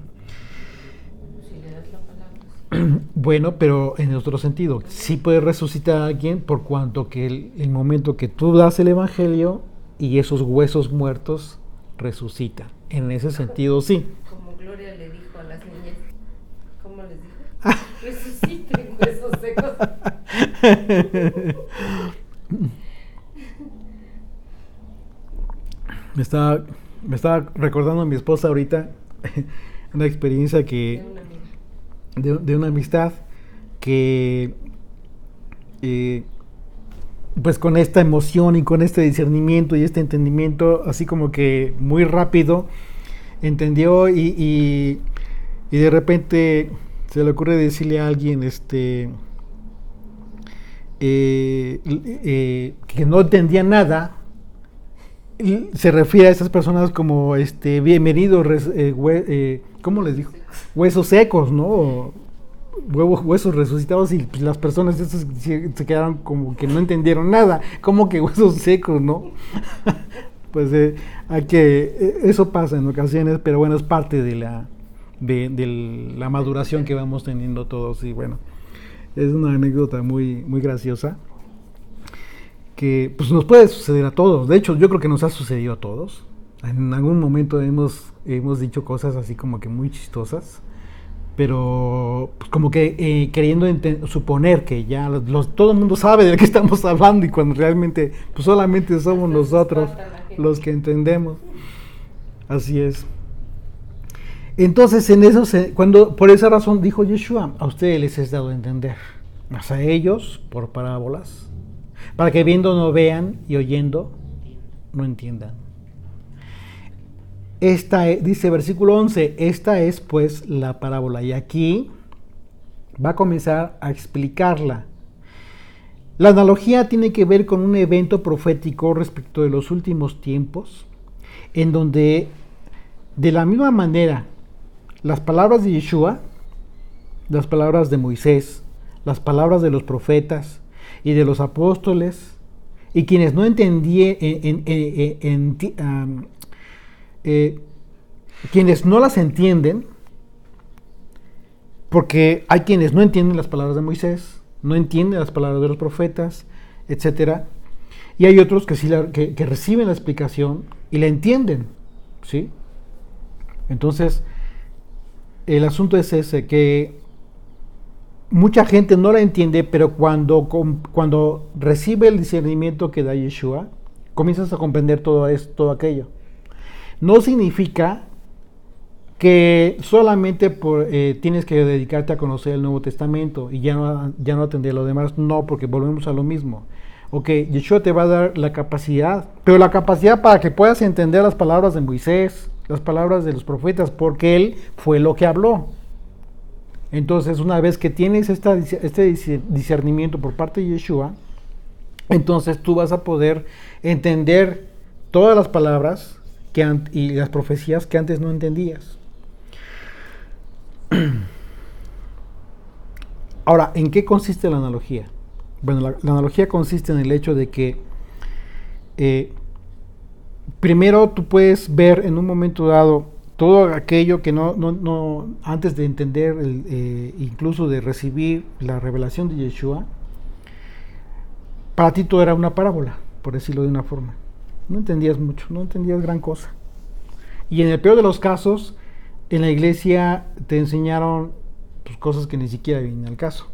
Si le das la palabra. Bueno, pero en otro sentido, sí puedes resucitar a alguien por cuanto que el momento que tú das el evangelio y esos huesos muertos resucitan. En ese sentido, sí. Como Gloria le dijo a las niñas, ¿cómo les dijo? Resuciten huesos secos. Me estaba recordando a mi esposa ahorita una experiencia que de una amistad que pues con esta emoción y con este discernimiento y este entendimiento así como que muy rápido entendió y y de repente se le ocurre decirle a alguien que no entendía nada, se refiere a esas personas como bienvenidos, ¿cómo les dijo? Huesos secos, ¿no? Huesos resucitados, y pues, las personas esas se quedaron como que no entendieron nada, como que huesos secos, ¿no? Pues eso pasa en ocasiones, pero bueno, es parte de la maduración que vamos teniendo todos, y bueno, es una anécdota muy, muy graciosa que pues nos puede suceder a todos. De hecho, yo creo que nos ha sucedido a todos. En algún momento hemos dicho cosas así como que muy chistosas, pero pues como que queriendo suponer que ya todo el mundo sabe de qué estamos hablando, y cuando realmente pues solamente somos nosotros los que entendemos. Así es. Entonces, en eso, por esa razón dijo Yeshua: a ustedes les es dado a entender, mas a ellos por parábolas, para que viendo no vean y oyendo no entiendan. Dice versículo 11, esta es pues la parábola, y aquí va a comenzar a explicarla. La analogía tiene que ver con un evento profético respecto de los últimos tiempos, en donde de la misma manera las palabras de Yeshua, las palabras de Moisés, las palabras de los profetas y de los apóstoles, y quienes no quienes no las entienden, porque hay quienes no entienden las palabras de Moisés, no entienden las palabras de los profetas, etcétera, y hay otros que sí que reciben la explicación y la entienden, ¿sí? Entonces, el asunto es ese, que mucha gente no la entiende, pero cuando recibe el discernimiento que da Yeshua, comienzas a comprender todo aquello. No significa que solamente tienes que dedicarte a conocer el Nuevo Testamento y ya no atender lo demás. No, porque volvemos a lo mismo. Ok, Yeshua te va a dar la capacidad, pero la capacidad para que puedas entender las palabras de Moisés, las palabras de los profetas, porque Él fue lo que habló. Entonces, una vez que tienes este discernimiento por parte de Yeshua, entonces tú vas a poder entender todas las palabras y las profecías que antes no entendías. Ahora, ¿en qué consiste la analogía? Bueno, la analogía consiste en el hecho de que primero tú puedes ver en un momento dado todo aquello que no antes de entender, incluso de recibir la revelación de Yeshua, para ti todo era una parábola, por decirlo de una forma. No entendías mucho, no entendías gran cosa. Y en el peor de los casos, en la iglesia te enseñaron pues, cosas que ni siquiera vienen al caso.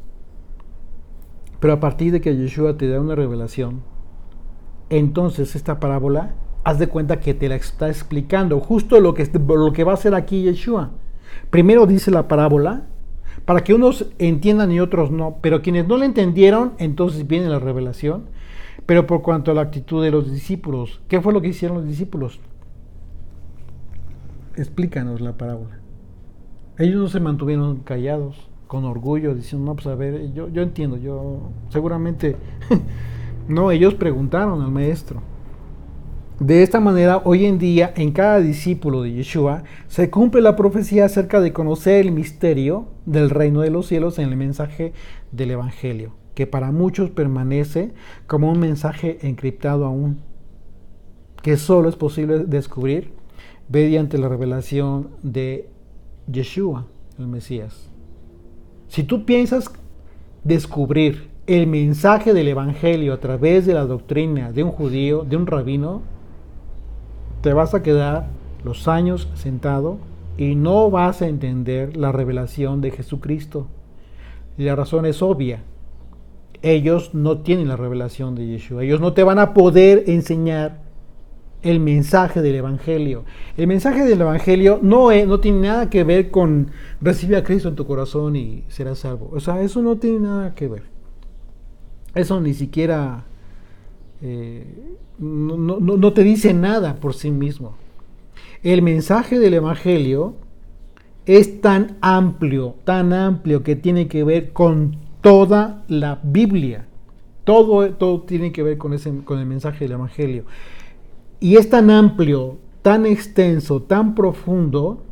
Pero a partir de que Yeshua te da una revelación, entonces esta parábola, haz de cuenta que te la está explicando justo lo que va a hacer aquí Yeshua. Primero dice la parábola para que unos entiendan y otros no, pero quienes no la entendieron, entonces viene la revelación. Pero por cuanto a la actitud de los discípulos, ¿qué fue lo que hicieron los discípulos? Explícanos la parábola. Ellos no se mantuvieron callados, con orgullo, diciendo, no, pues a ver, yo entiendo, yo seguramente... No, ellos preguntaron al maestro. De esta manera, hoy en día, en cada discípulo de Yeshua, se cumple la profecía acerca de conocer el misterio del reino de los cielos en el mensaje del Evangelio, que para muchos permanece como un mensaje encriptado aún, que solo es posible descubrir mediante la revelación de Yeshua, el Mesías. Si tú piensas descubrir el mensaje del Evangelio a través de la doctrina de un judío, de un rabino, te vas a quedar los años sentado y no vas a entender la revelación de Jesucristo. Y la razón es obvia. Ellos no tienen la revelación de Yeshua. Ellos no te van a poder enseñar el mensaje del Evangelio. El mensaje del Evangelio no tiene nada que ver con recibir a Cristo en tu corazón y serás salvo. O sea, eso no tiene nada que ver. Eso ni siquiera no te dice nada por sí mismo. El mensaje del Evangelio es tan amplio que tiene que ver con toda la Biblia. Todo tiene que ver con el mensaje del Evangelio. Y es tan amplio, tan extenso, tan profundo,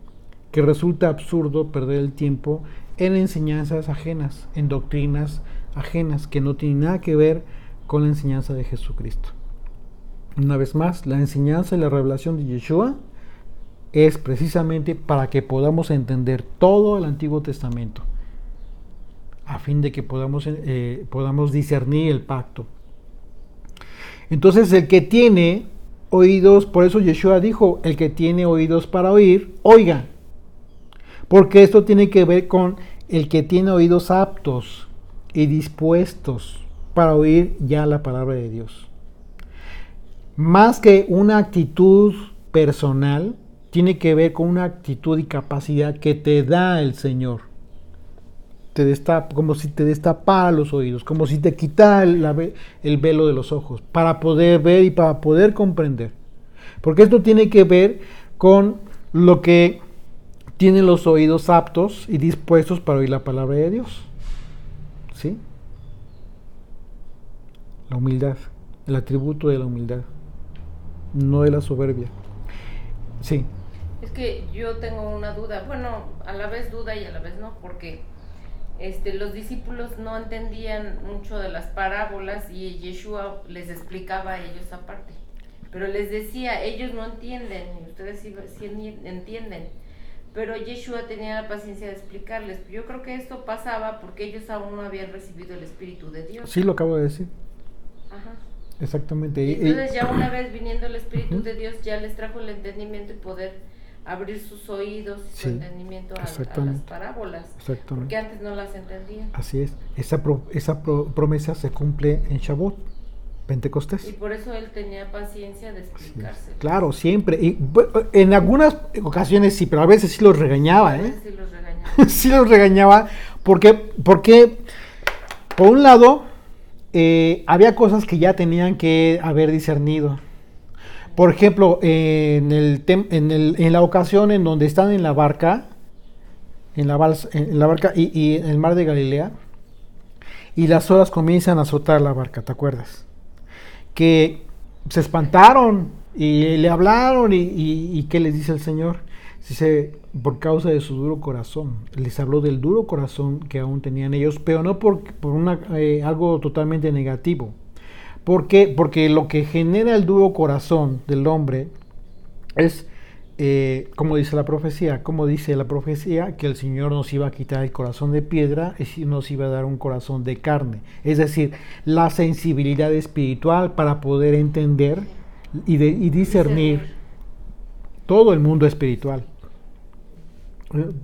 que resulta absurdo perder el tiempo en enseñanzas ajenas, en doctrinas ajenas, que no tienen nada que ver con la enseñanza de Jesucristo. Una vez más, la enseñanza y la revelación de Yeshua es precisamente para que podamos entender todo el Antiguo Testamento, a fin de que podamos discernir el pacto. Entonces, el que tiene oídos, por eso Yeshua dijo, el que tiene oídos para oír, oiga. Porque esto tiene que ver con el que tiene oídos aptos y dispuestos para oír ya la palabra de Dios. Más que una actitud personal, tiene que ver con una actitud y capacidad que te da el Señor. Te destapa, como si te destapara los oídos, como si te quitara el velo de los ojos, para poder ver y para poder comprender. Porque esto tiene que ver con lo que tienen los oídos aptos y dispuestos para oír la palabra de Dios. ¿Sí? La humildad, el atributo de la humildad, no de la soberbia. Sí. Es que yo tengo una duda, bueno, a la vez duda y a la vez no, porque los discípulos no entendían mucho de las parábolas y Yeshua les explicaba a ellos aparte, pero les decía, ellos no entienden, y ustedes sí entienden, pero Yeshua tenía la paciencia de explicarles. Yo creo que esto pasaba porque ellos aún no habían recibido el Espíritu de Dios. Sí, lo acabo de decir. Ajá. Exactamente. Y entonces ya una vez viniendo el Espíritu de Dios ya les trajo el entendimiento y poder abrir sus oídos y su entendimiento a las parábolas, porque antes no las entendían. Así es. Esa promesa se cumple en Shavuot, Pentecostés. Y por eso él tenía paciencia de explicarse. Claro, siempre. Y en algunas ocasiones sí, pero a veces sí los regañaba. Sí los regañaba. Sí los regañaba porque por un lado había cosas que ya tenían que haber discernido. Por ejemplo, en la ocasión en donde están en la barca, y en el mar de Galilea, y las olas comienzan a azotar la barca, ¿te acuerdas? Que se espantaron y le hablaron y ¿qué les dice el Señor? Dice, por causa de su duro corazón. Les habló del duro corazón que aún tenían ellos, pero no por algo totalmente negativo. ¿Por qué? Porque lo que genera el duro corazón del hombre es, como dice la profecía, que el Señor nos iba a quitar el corazón de piedra y nos iba a dar un corazón de carne. Es decir, la sensibilidad espiritual para poder entender y discernir todo el mundo espiritual.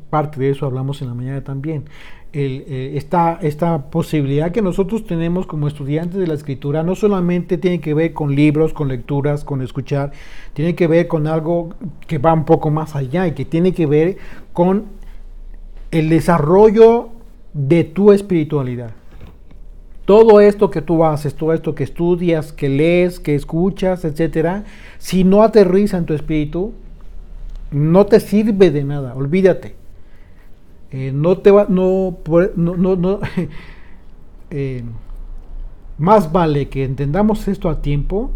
Parte de eso hablamos en la mañana también. Esta posibilidad que nosotros tenemos como estudiantes de la Escritura no solamente tiene que ver con libros, con lecturas, con escuchar, tiene que ver con algo que va un poco más allá y que tiene que ver con el desarrollo de tu espiritualidad. Todo esto que tú haces, todo esto que estudias, que lees, que escuchas, etcétera, si no aterriza en tu espíritu, no te sirve de nada, olvídate. Más vale que entendamos esto a tiempo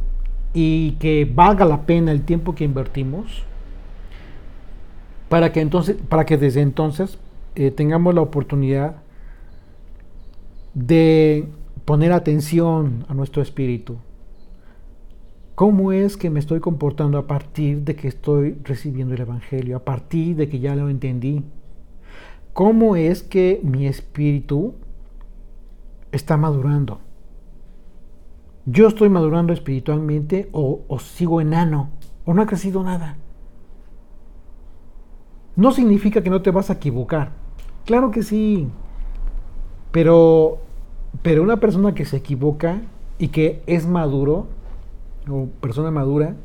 y que valga la pena el tiempo que invertimos para que desde entonces tengamos la oportunidad de poner atención a nuestro espíritu. ¿Cómo es que me estoy comportando a partir de que estoy recibiendo el Evangelio, a partir de que ya lo entendí? ¿Cómo es que mi espíritu está madurando? ¿Yo estoy madurando espiritualmente o sigo enano o no ha crecido nada? No significa que no te vas a equivocar. Claro que sí. Pero una persona que se equivoca y que es maduro, o persona madura,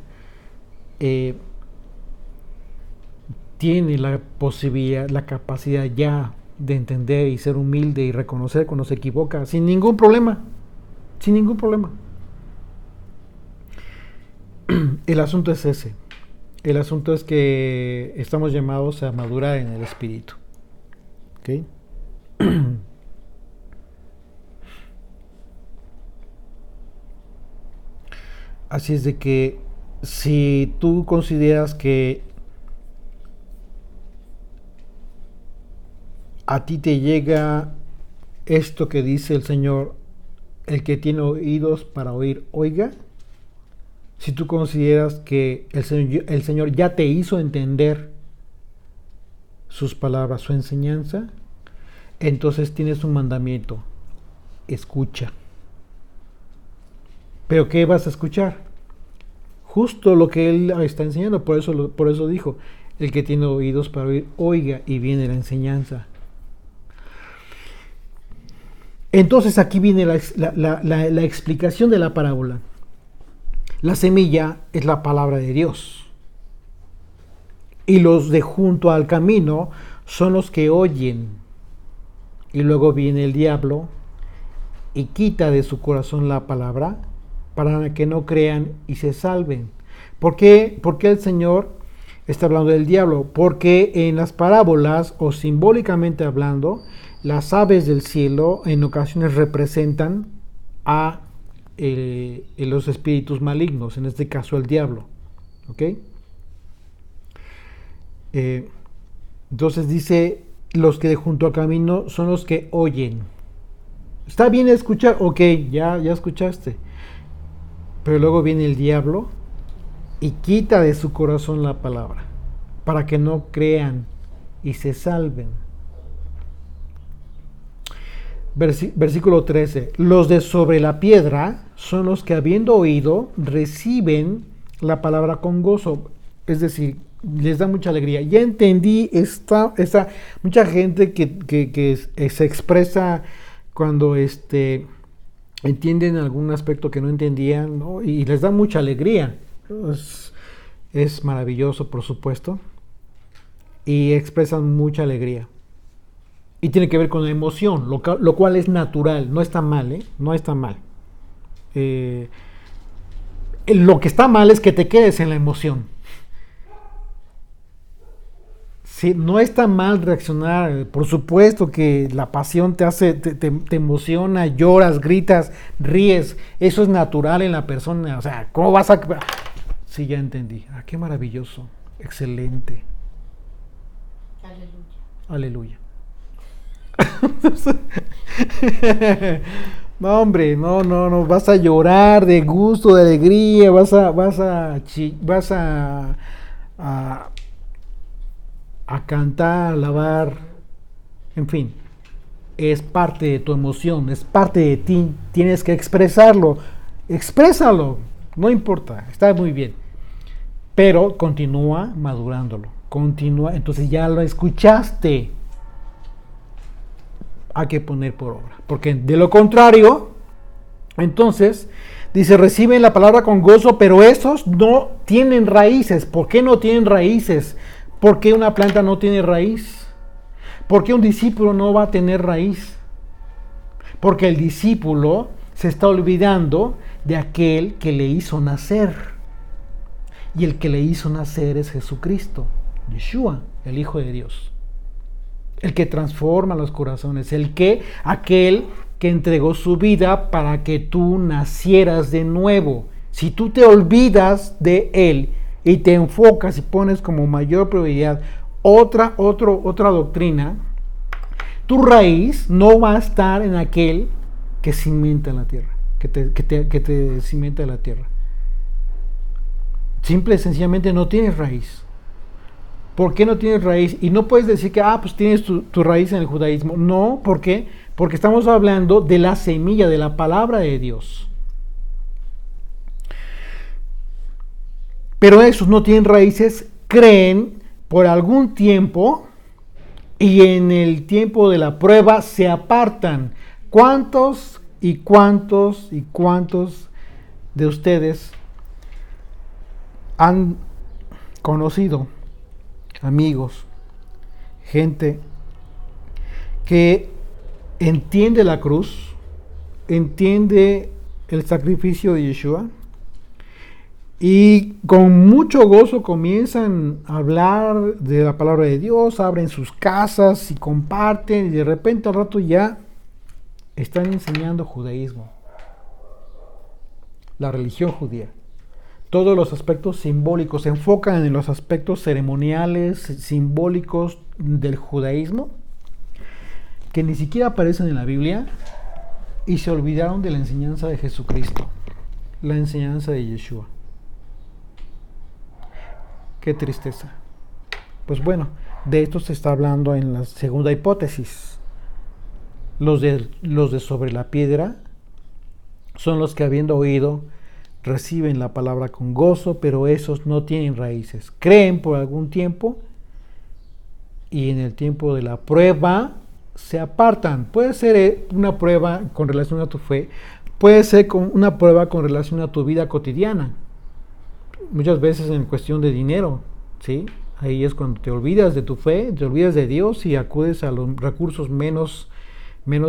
tiene la posibilidad, la capacidad ya de entender y ser humilde y reconocer cuando se equivoca sin ningún problema. Sin ningún problema. El asunto es ese. El asunto es que estamos llamados a madurar en el espíritu. ¿Ok? Así es de que si tú consideras que a ti te llega esto que dice el Señor, el que tiene oídos para oír, oiga. Si tú consideras que el Señor ya te hizo entender sus palabras, su enseñanza, entonces tienes un mandamiento: escucha. ¿Pero qué vas a escuchar? Justo lo que Él está enseñando. Por eso dijo: el que tiene oídos para oír, oiga, y viene la enseñanza. Entonces aquí viene la explicación de la parábola. La semilla es la palabra de Dios. Y los de junto al camino son los que oyen. Y luego viene el diablo y quita de su corazón la palabra para que no crean y se salven. ¿Por qué el Señor está hablando del diablo? Porque en las parábolas, o simbólicamente hablando, las aves del cielo en ocasiones representan a los espíritus malignos, en este caso el diablo. ¿Ok? Entonces dice: los que de junto al camino son los que oyen. Está bien escuchar, ok, ya escuchaste. Pero luego viene el diablo y quita de su corazón la palabra, para que no crean y se salven. Versículo 13. Los de sobre la piedra son los que, habiendo oído, reciben la palabra con gozo. Es decir, les da mucha alegría. Ya entendí esta mucha gente que se expresa cuando entienden algún aspecto que no entendían, ¿no? Y les da mucha alegría. Es maravilloso, por supuesto. Y expresan mucha alegría. Y tiene que ver con la emoción, lo cual es natural, no está mal, ¿eh? No está mal. Lo que está mal es que te quedes en la emoción. Sí, no está mal reaccionar. Por supuesto que la pasión te emociona, lloras, gritas, ríes. Eso es natural en la persona. O sea, ¿cómo vas a...? Sí, ya entendí. Ah, qué maravilloso. Excelente. Aleluya. No, hombre, no, vas a llorar de gusto, de alegría, vas a cantar, a alabar, en fin, es parte de tu emoción, es parte de ti, tienes que expresarlo, exprésalo, no importa, está muy bien, pero continúa madurándolo, entonces ya lo escuchaste. Hay que poner por obra, porque de lo contrario, entonces, dice: reciben la palabra con gozo, pero esos no tienen raíces. ¿Por qué no tienen raíces? ¿Por qué una planta no tiene raíz? ¿Por qué un discípulo no va a tener raíz? Porque el discípulo se está olvidando de aquel que le hizo nacer. Y el que le hizo nacer es Jesucristo, Yeshua, el Hijo de Dios. El que transforma los corazones, aquel que entregó su vida para que tú nacieras de nuevo. Si tú te olvidas de Él y te enfocas y pones como mayor prioridad otra doctrina, tu raíz no va a estar en aquel que cimenta la tierra, que te cimenta la tierra. Simple y sencillamente no tienes raíz. ¿Por qué no tienes raíz? Y no puedes decir que, pues tienes tu raíz en el judaísmo. No, ¿por qué? Porque estamos hablando de la semilla, de la palabra de Dios. Pero esos no tienen raíces, creen por algún tiempo y en el tiempo de la prueba se apartan. ¿Cuántos de ustedes han conocido amigos, gente que entiende la cruz, entiende el sacrificio de Yeshua, Y con mucho gozo comienzan a hablar de la palabra de Dios, abren sus casas y comparten, y de repente al rato ya están enseñando judaísmo, la religión judía. Todos los aspectos simbólicos, se enfocan en los aspectos ceremoniales, simbólicos del judaísmo, que ni siquiera aparecen en la Biblia, y se olvidaron de la enseñanza de Jesucristo, la enseñanza de Yeshua. Qué tristeza. Pues bueno, de esto se está hablando en la segunda hipótesis. Los de sobre la piedra son los que, habiendo oído, reciben la palabra con gozo, pero esos no tienen raíces. Creen por algún tiempo y en el tiempo de la prueba se apartan. Puede ser una prueba con relación a tu fe, puede ser una prueba con relación a tu vida cotidiana. Muchas veces en cuestión de dinero, ¿sí? Ahí es cuando te olvidas de tu fe, te olvidas de Dios y acudes a los recursos menos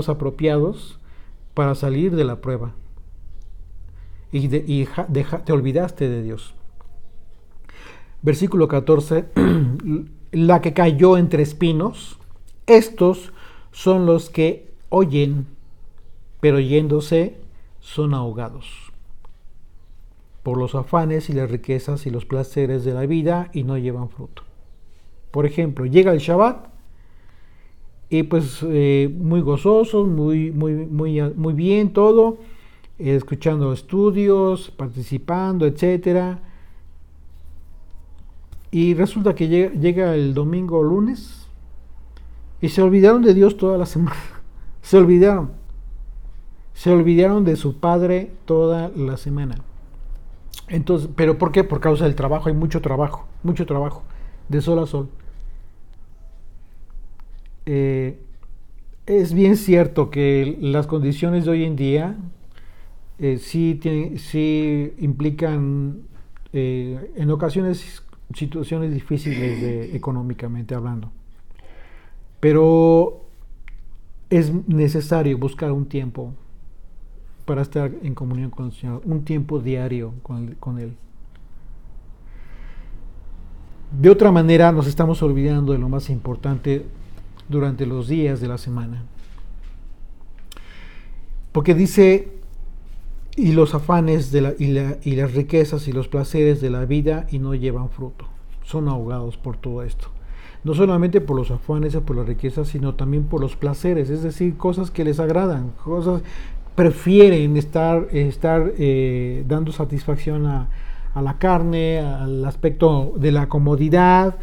apropiados para salir de la prueba. Y te olvidaste de Dios. Versículo 14, la que cayó entre espinos, estos son los que oyen, pero yéndose son ahogados por los afanes y las riquezas y los placeres de la vida y no llevan fruto. Por ejemplo, llega el Shabbat y pues muy gozosos, muy bien todo, escuchando estudios, participando, etcétera. Y resulta que llega el domingo o lunes y se olvidaron de Dios toda la semana. Se olvidaron de su Padre toda la semana. Entonces, ¿pero por qué? Por causa del trabajo. Hay mucho trabajo, de sol a sol. Es bien cierto que las condiciones de hoy en día sí implican en ocasiones situaciones difíciles económicamente hablando, pero es necesario buscar un tiempo para estar en comunión con el Señor, un tiempo diario con Él. De otra manera nos estamos olvidando de lo más importante durante los días de la semana, porque dice: y los afanes y las riquezas y los placeres de la vida y no llevan fruto. Son ahogados por todo esto. No solamente por los afanes o por las riquezas, sino también por los placeres, es decir, cosas que les agradan, prefieren estar dando satisfacción a la carne, al aspecto de la comodidad.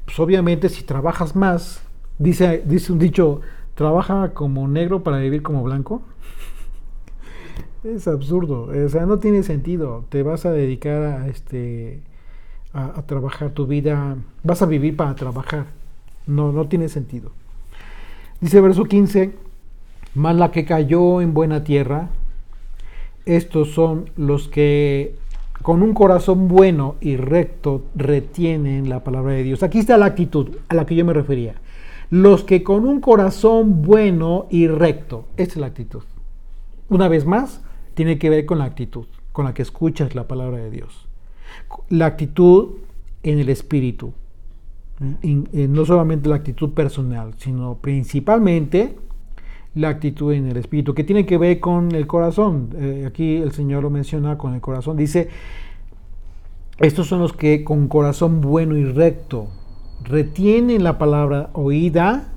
Pues obviamente si trabajas más, dice un dicho, trabaja como negro para vivir como blanco. Es absurdo, o sea, no tiene sentido. Te vas a dedicar a trabajar tu vida, vas a vivir para trabajar. No tiene sentido. Dice verso 15: mas la que cayó en buena tierra, estos son los que con un corazón bueno y recto retienen la palabra de Dios. Aquí está la actitud a la que yo me refería. Los que con un corazón bueno y recto, esta es la actitud. Una vez más, tiene que ver con la actitud, con la que escuchas la palabra de Dios. La actitud en el espíritu. No solamente la actitud personal, sino principalmente la actitud en el espíritu, que tiene que ver con el corazón. Aquí el Señor lo menciona con el corazón. Dice: estos son los que con corazón bueno y recto retienen la palabra oída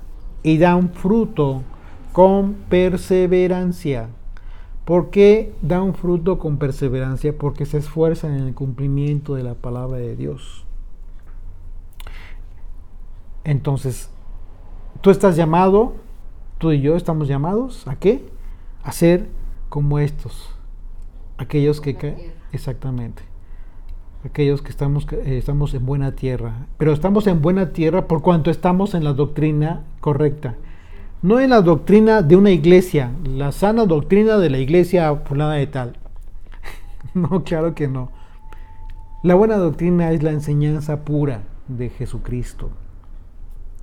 y dan fruto con perseverancia. ¿Por qué da un fruto con perseverancia? Porque se esfuerzan en el cumplimiento de la palabra de Dios. Entonces, tú estás llamado, tú y yo estamos llamados ¿a qué? A ser como estos, aquellos que exactamente, aquellos que estamos en buena tierra, pero estamos en buena tierra por cuanto estamos en la doctrina correcta. No en la doctrina de una iglesia, la sana doctrina de la iglesia fulana de tal. No, claro que no. La buena doctrina es la enseñanza pura de Jesucristo,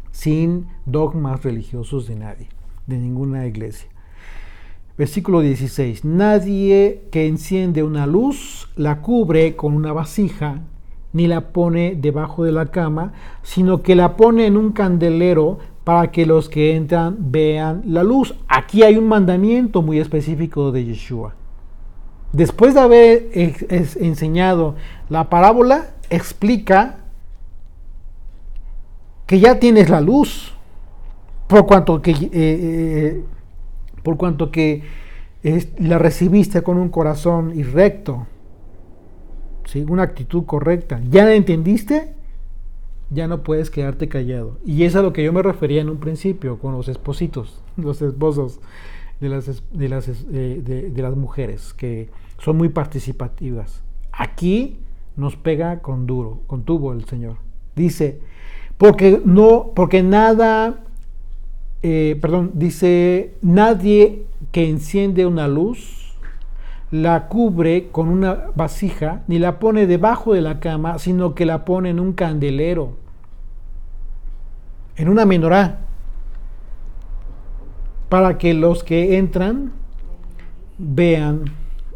sin dogmas religiosos de nadie, de ninguna iglesia. Versículo 16. Nadie que enciende una luz la cubre con una vasija, ni la pone debajo de la cama, sino que la pone en un candelero para que los que entran vean la luz. Aquí hay un mandamiento muy específico de Yeshua. Después de haber enseñado la parábola, explica que ya tienes la luz, por cuanto que la recibiste con un corazón recto, ¿sí? Una actitud correcta. ¿Ya la entendiste? Ya no puedes quedarte callado. Y eso es a lo que yo me refería en un principio con los espositos, los esposos de las mujeres, que son muy participativas. Aquí nos pega con tubo el Señor. Dice, dice, nadie que enciende una luz la cubre con una vasija, ni la pone debajo de la cama, sino que la pone en un candelero, en una menorá, para que los que entran vean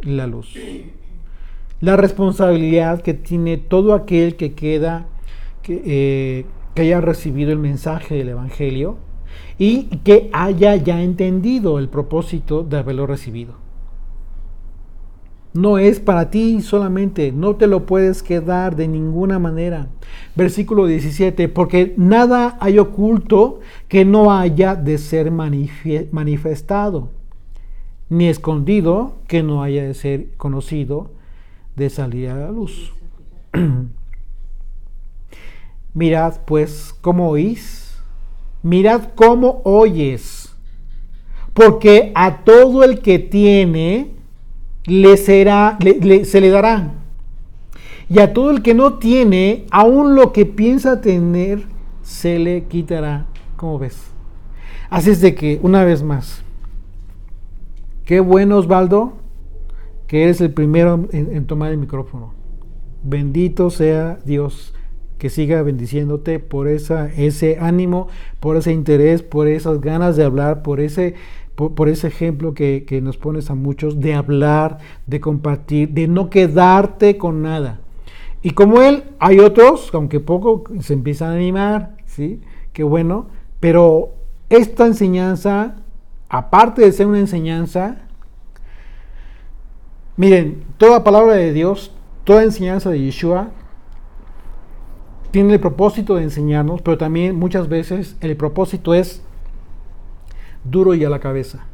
la luz. La responsabilidad que tiene todo aquel que haya recibido el mensaje del Evangelio y que haya ya entendido el propósito de haberlo recibido. No es para ti solamente, no te lo puedes quedar de ninguna manera. Versículo 17, porque nada hay oculto que no haya de ser manifestado, ni escondido que no haya de ser conocido de salir a la luz. Mirad pues cómo oís, mirad cómo oyes, porque a todo el que tiene se le dará, y a todo el que no tiene, aún lo que piensa tener, se le quitará. ¿Cómo ves? Así es de que, una vez más, qué bueno, Osvaldo, que eres el primero en tomar el micrófono. Bendito sea Dios, que siga bendiciéndote por ese ánimo, por ese interés, por esas ganas de hablar, por ese ejemplo que nos pones a muchos, de hablar, de compartir, de no quedarte con nada. Y como él, hay otros, aunque poco, se empiezan a animar, ¿sí? Qué bueno, pero esta enseñanza, aparte de ser una enseñanza, miren, toda palabra de Dios, toda enseñanza de Yeshua tiene el propósito de enseñarnos, pero también muchas veces el propósito es duro y a la cabeza.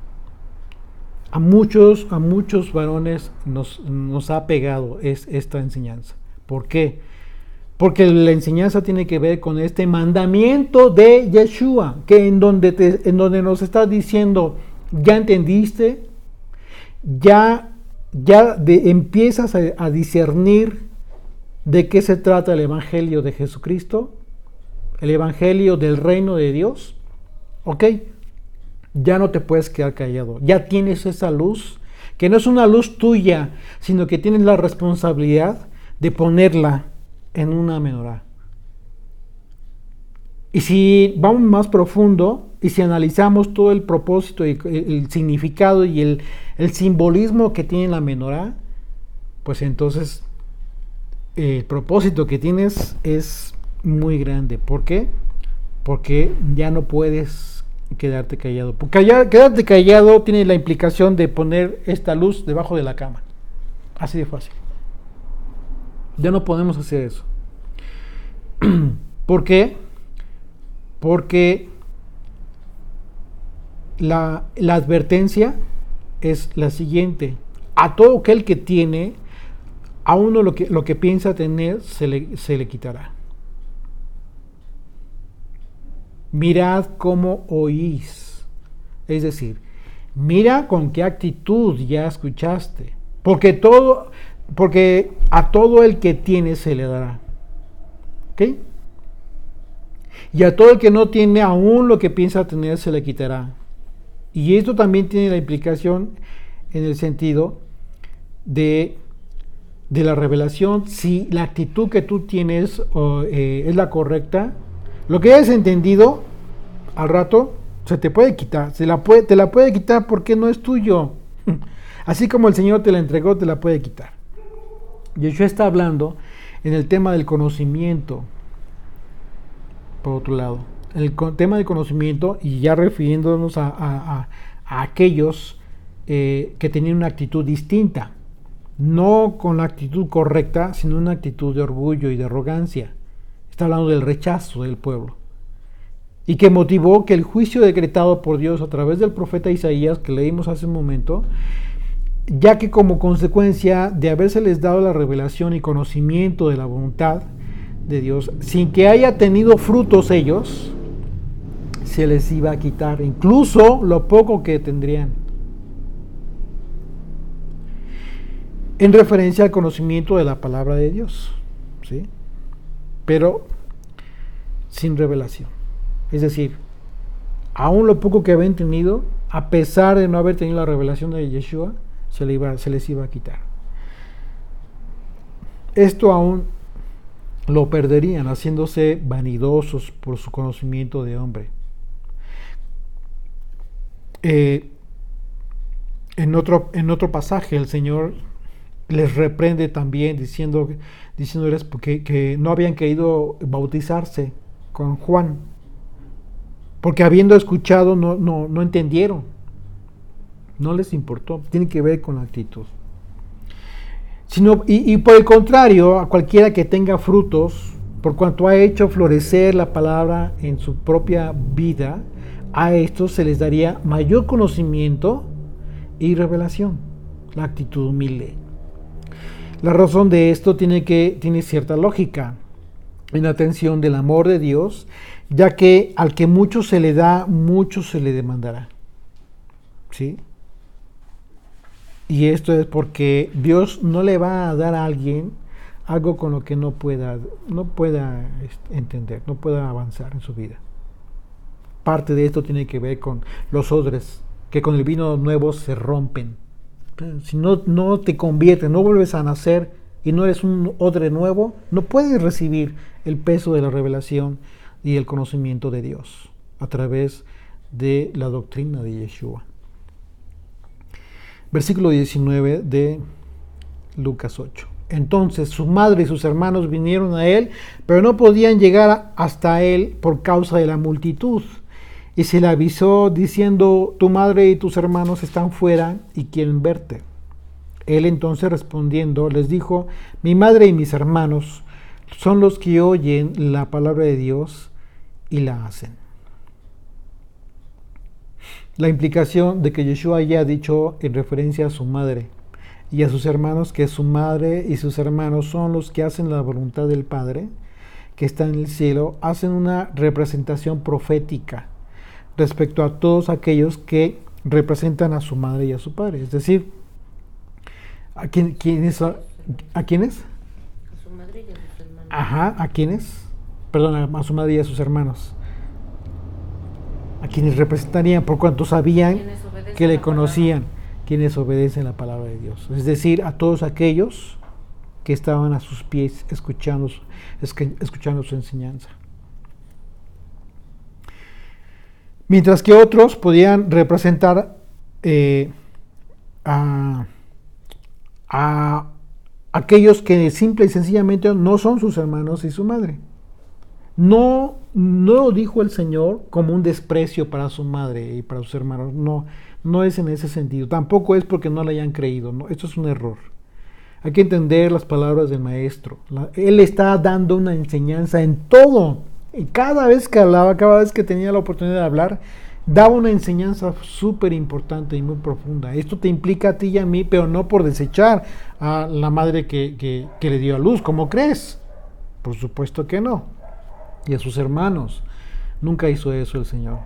A muchos varones nos ha pegado esta enseñanza. ¿Por qué? Porque la enseñanza tiene que ver con este mandamiento de Yeshua, que en donde nos está diciendo, ya entendiste, ya empiezas a discernir de qué se trata el Evangelio de Jesucristo, el Evangelio del reino de Dios. ¿Ok? Ya no te puedes quedar callado. Ya tienes esa luz, que no es una luz tuya, sino que tienes la responsabilidad de ponerla en una menorá. Y si vamos más profundo, y si analizamos todo el propósito, y el significado y el simbolismo que tiene la menorá, pues entonces el propósito que tienes es muy grande. ¿Por qué? Porque ya no puedes quedarte callado. Porque quedarte callado tiene la implicación de poner esta luz debajo de la cama. Así de fácil. Ya no podemos hacer eso. ¿Por qué? Porque la advertencia es la siguiente: a todo aquel que tiene, a uno lo que piensa tener se le quitará. Mirad cómo oís, es decir, mira con qué actitud ya escuchaste, porque a todo el que tiene se le dará. ¿Ok? Y a todo el que no tiene, aún lo que piensa tener se le quitará. Y esto también tiene la implicación en el sentido de la revelación. Si la actitud que tú tienes es la correcta, lo que hayas entendido al rato Se te puede quitar, te la puede quitar porque no es tuyo. Así como el Señor te la entregó, te la puede quitar. Yeshua está hablando en el tema del conocimiento, por otro lado. El tema del conocimiento, y ya refiriéndonos a aquellos que tenían una actitud distinta. No con la actitud correcta, sino una actitud de orgullo y de arrogancia. Está hablando del rechazo del pueblo. Y que motivó que el juicio decretado por Dios a través del profeta Isaías, que leímos hace un momento, ya que como consecuencia de habérseles dado la revelación y conocimiento de la voluntad de Dios, sin que haya tenido frutos ellos, se les iba a quitar incluso lo poco que tendrían. En referencia al conocimiento de la palabra de Dios, ¿sí? Pero sin revelación. Es decir, aún lo poco que habían tenido, a pesar de no haber tenido la revelación de Yeshua, se les iba a quitar. Esto aún lo perderían, haciéndose vanidosos por su conocimiento de hombre. En otro pasaje, el Señor les reprende también, diciéndoles que no habían querido bautizarse con Juan, porque habiendo escuchado no entendieron, no les importó. Tiene que ver con la actitud. Y por el contrario, a cualquiera que tenga frutos, por cuanto ha hecho florecer la palabra en su propia vida, a estos se les daría mayor conocimiento y revelación, la actitud humilde. La razón de esto tiene cierta lógica en atención del amor de Dios, ya que al que mucho se le da, mucho se le demandará. ¿Sí? Y esto es porque Dios no le va a dar a alguien algo con lo que no pueda entender, no pueda avanzar en su vida. Parte de esto tiene que ver con los odres, que con el vino nuevo se rompen. Si no te conviertes, no vuelves a nacer y no eres un odre nuevo, no puedes recibir el peso de la revelación y el conocimiento de Dios a través de la doctrina de Yeshua. Versículo 19 de Lucas 8. Entonces su madre y sus hermanos vinieron a él, pero no podían llegar hasta él por causa de la multitud. Y se le avisó diciendo: tu madre y tus hermanos están fuera y quieren verte. Él entonces respondiendo les dijo: mi madre y mis hermanos son los que oyen la palabra de Dios y la hacen. La implicación de que Yeshua haya dicho en referencia a su madre y a sus hermanos que su madre y sus hermanos son los que hacen la voluntad del Padre que está en el cielo, hacen una representación profética respecto a todos aquellos que representan a su madre y a su padre. Es decir, ¿a quiénes? ¿A su madre y a sus hermanos. Ajá, ¿a quiénes? Perdón, a su madre y a sus hermanos. A quienes representarían, por cuanto sabían que le conocían, quienes obedecen la palabra de Dios. Es decir, a todos aquellos que estaban a sus pies escuchando su enseñanza. Mientras que otros podían representar a aquellos que simple y sencillamente no son sus hermanos y su madre. No lo dijo el Señor como un desprecio para su madre y para sus hermanos. No es en ese sentido. Tampoco es porque no le hayan creído. No, esto es un error. Hay que entender las palabras del Maestro. Él está dando una enseñanza en todo. Y cada vez que hablaba, cada vez que tenía la oportunidad de hablar, daba una enseñanza súper importante y muy profunda. Esto te implica a ti y a mí, pero no por desechar a la madre que le dio a luz, como crees. Por supuesto que no. Y a sus hermanos. Nunca hizo eso el Señor.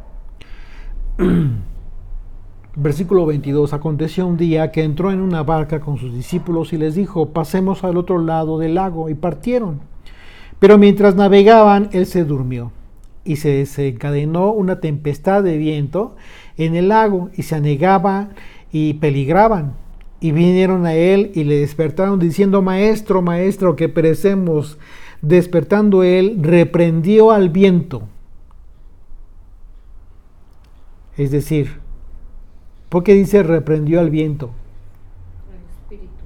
Versículo 22. Aconteció un día que entró en una barca con sus discípulos y les dijo: pasemos al otro lado del lago, y partieron. Pero mientras navegaban, él se durmió, y se desencadenó una tempestad de viento en el lago, y se anegaban y peligraban. Y vinieron a él y le despertaron diciendo: maestro, maestro, que perecemos. Despertando él, reprendió al viento Es decir, porque dice reprendió al viento. El espíritu.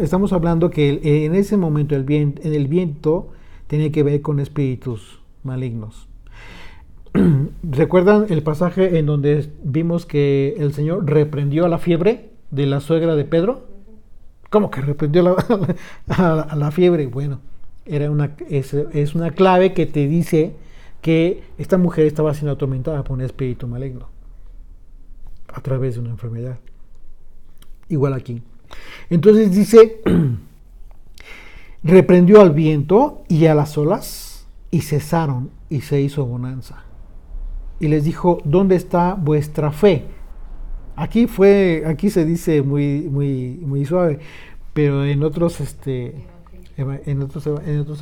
Estamos hablando que en ese momento el viento tiene que ver con espíritus malignos. ¿Recuerdan el pasaje en donde vimos que el Señor reprendió a la fiebre de la suegra de Pedro? ¿Cómo que reprendió a la fiebre? Bueno, es una clave que te dice que esta mujer estaba siendo atormentada por un espíritu maligno a través de una enfermedad. Igual aquí. Entonces dice, reprendió al viento y a las olas y cesaron y se hizo bonanza. Y les dijo, ¿dónde está vuestra fe? Aquí se dice muy suave, pero en otros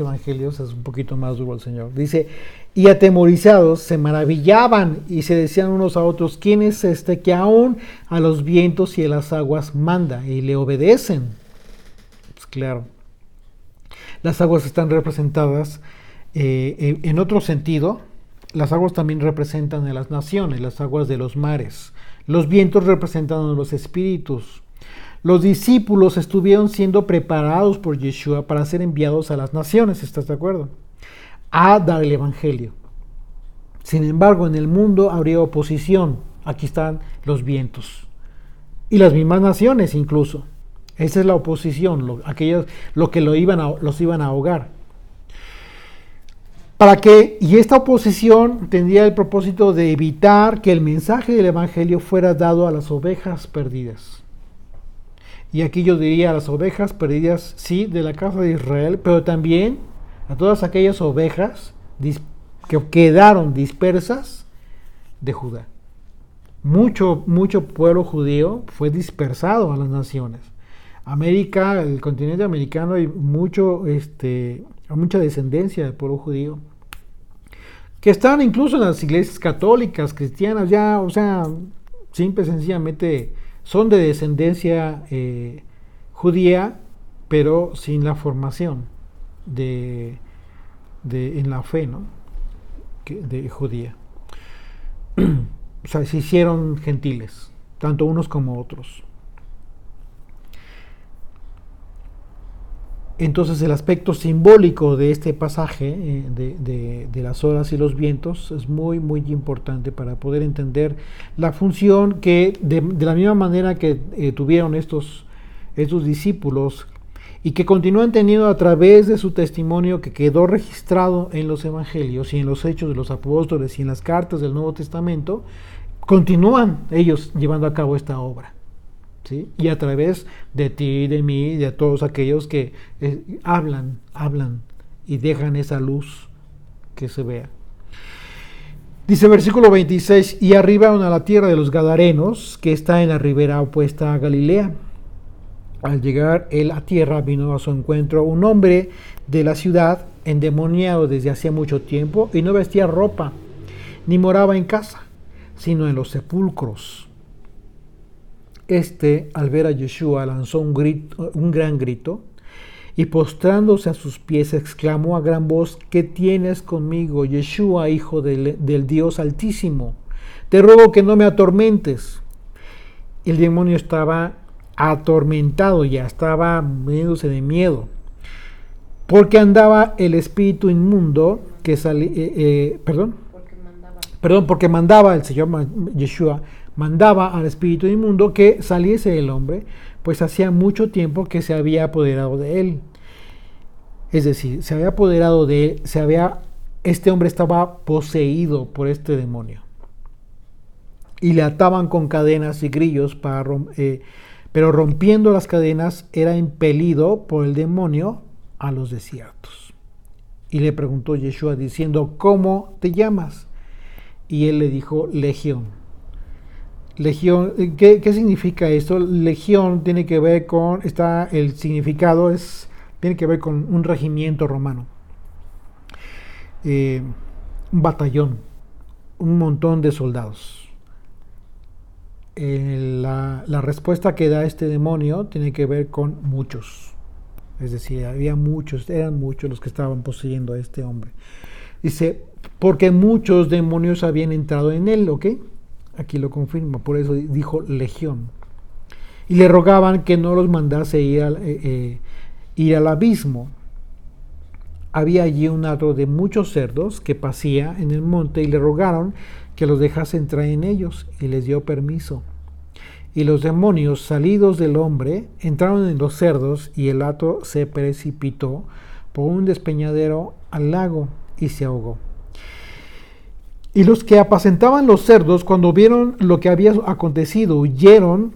evangelios es un poquito más duro el Señor. Dice, y atemorizados se maravillaban y se decían unos a otros, ¿quién es este que aún a los vientos y a las aguas manda y le obedecen? Pues claro, las aguas están representadas en otro sentido. Las aguas también representan a las naciones, las aguas de los mares. Los vientos representan a los espíritus. Los discípulos estuvieron siendo preparados por Yeshua para ser enviados a las naciones, ¿estás de acuerdo? A dar el evangelio. Sin embargo, en el mundo habría oposición. Aquí están los vientos. Y las mismas naciones incluso. Esa es la oposición, lo que los iban a ahogar. Y esta oposición tendría el propósito de evitar que el mensaje del evangelio fuera dado a las ovejas perdidas. Y aquí yo diría a las ovejas perdidas, sí, de la casa de Israel, pero también a todas aquellas ovejas que quedaron dispersas de Judá. Mucho pueblo judío fue dispersado a las naciones. América, el continente americano, hay mucha descendencia del pueblo judío, que están incluso en las iglesias católicas, cristianas, simple y sencillamente son de descendencia judía, pero sin la formación en la fe, ¿no? De judía. O sea, se hicieron gentiles, tanto unos como otros. Entonces el aspecto simbólico de este pasaje de las olas y los vientos es muy importante para poder entender la función que de la misma manera que tuvieron estos discípulos y que continúan teniendo a través de su testimonio que quedó registrado en los evangelios y en los hechos de los apóstoles y en las cartas del Nuevo Testamento, continúan ellos llevando a cabo esta obra. ¿Sí? Y a través de ti, de mí, de todos aquellos que hablan y dejan esa luz que se vea. Dice versículo 26, y arribaron a la tierra de los Gadarenos, que está en la ribera opuesta a Galilea. Al llegar él a tierra, vino a su encuentro un hombre de la ciudad, endemoniado desde hacía mucho tiempo, y no vestía ropa, ni moraba en casa, sino en los sepulcros. Al ver a Yeshua, lanzó un gran grito, y postrándose a sus pies, exclamó a gran voz, ¿qué tienes conmigo, Yeshua, hijo del Dios Altísimo? Te ruego que no me atormentes. El demonio estaba atormentado, ya estaba muriéndose de miedo, porque andaba el espíritu inmundo que porque mandaba el Señor Yeshua, mandaba al espíritu inmundo que saliese del hombre, pues hacía mucho tiempo que se había apoderado de él. Es decir, se había apoderado de él, este hombre estaba poseído por este demonio. Y le ataban con cadenas y grillos, pero rompiendo las cadenas era impelido por el demonio a los desiertos. Y le preguntó Yeshua diciendo, ¿cómo te llamas? Y él le dijo, Legión. Legión, ¿qué significa esto? Legión tiene que ver con, el significado tiene que ver con un regimiento romano, un batallón, un montón de soldados. La respuesta que da este demonio tiene que ver con muchos, es decir, eran muchos los que estaban poseyendo a este hombre. Dice, porque muchos demonios habían entrado en él, ¿ok? Aquí lo confirma, por eso dijo legión. Y le rogaban que no los mandase ir al abismo. Había allí un hato de muchos cerdos que pasía en el monte y le rogaron que los dejase entrar en ellos, y les dio permiso. Y los demonios salidos del hombre entraron en los cerdos, y el hato se precipitó por un despeñadero al lago y se ahogó. Y los que apacentaban los cerdos, cuando vieron lo que había acontecido, huyeron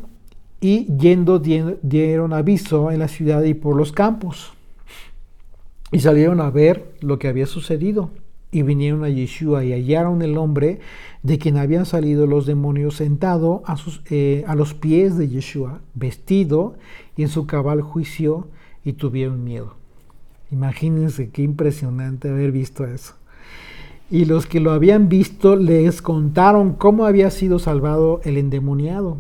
y yendo dieron aviso en la ciudad y por los campos. Y salieron a ver lo que había sucedido. Y vinieron a Yeshua y hallaron el hombre de quien habían salido los demonios sentado a los pies de Yeshua, vestido y en su cabal juicio, y tuvieron miedo. Imagínense qué impresionante haber visto eso. Y los que lo habían visto les contaron cómo había sido salvado el endemoniado.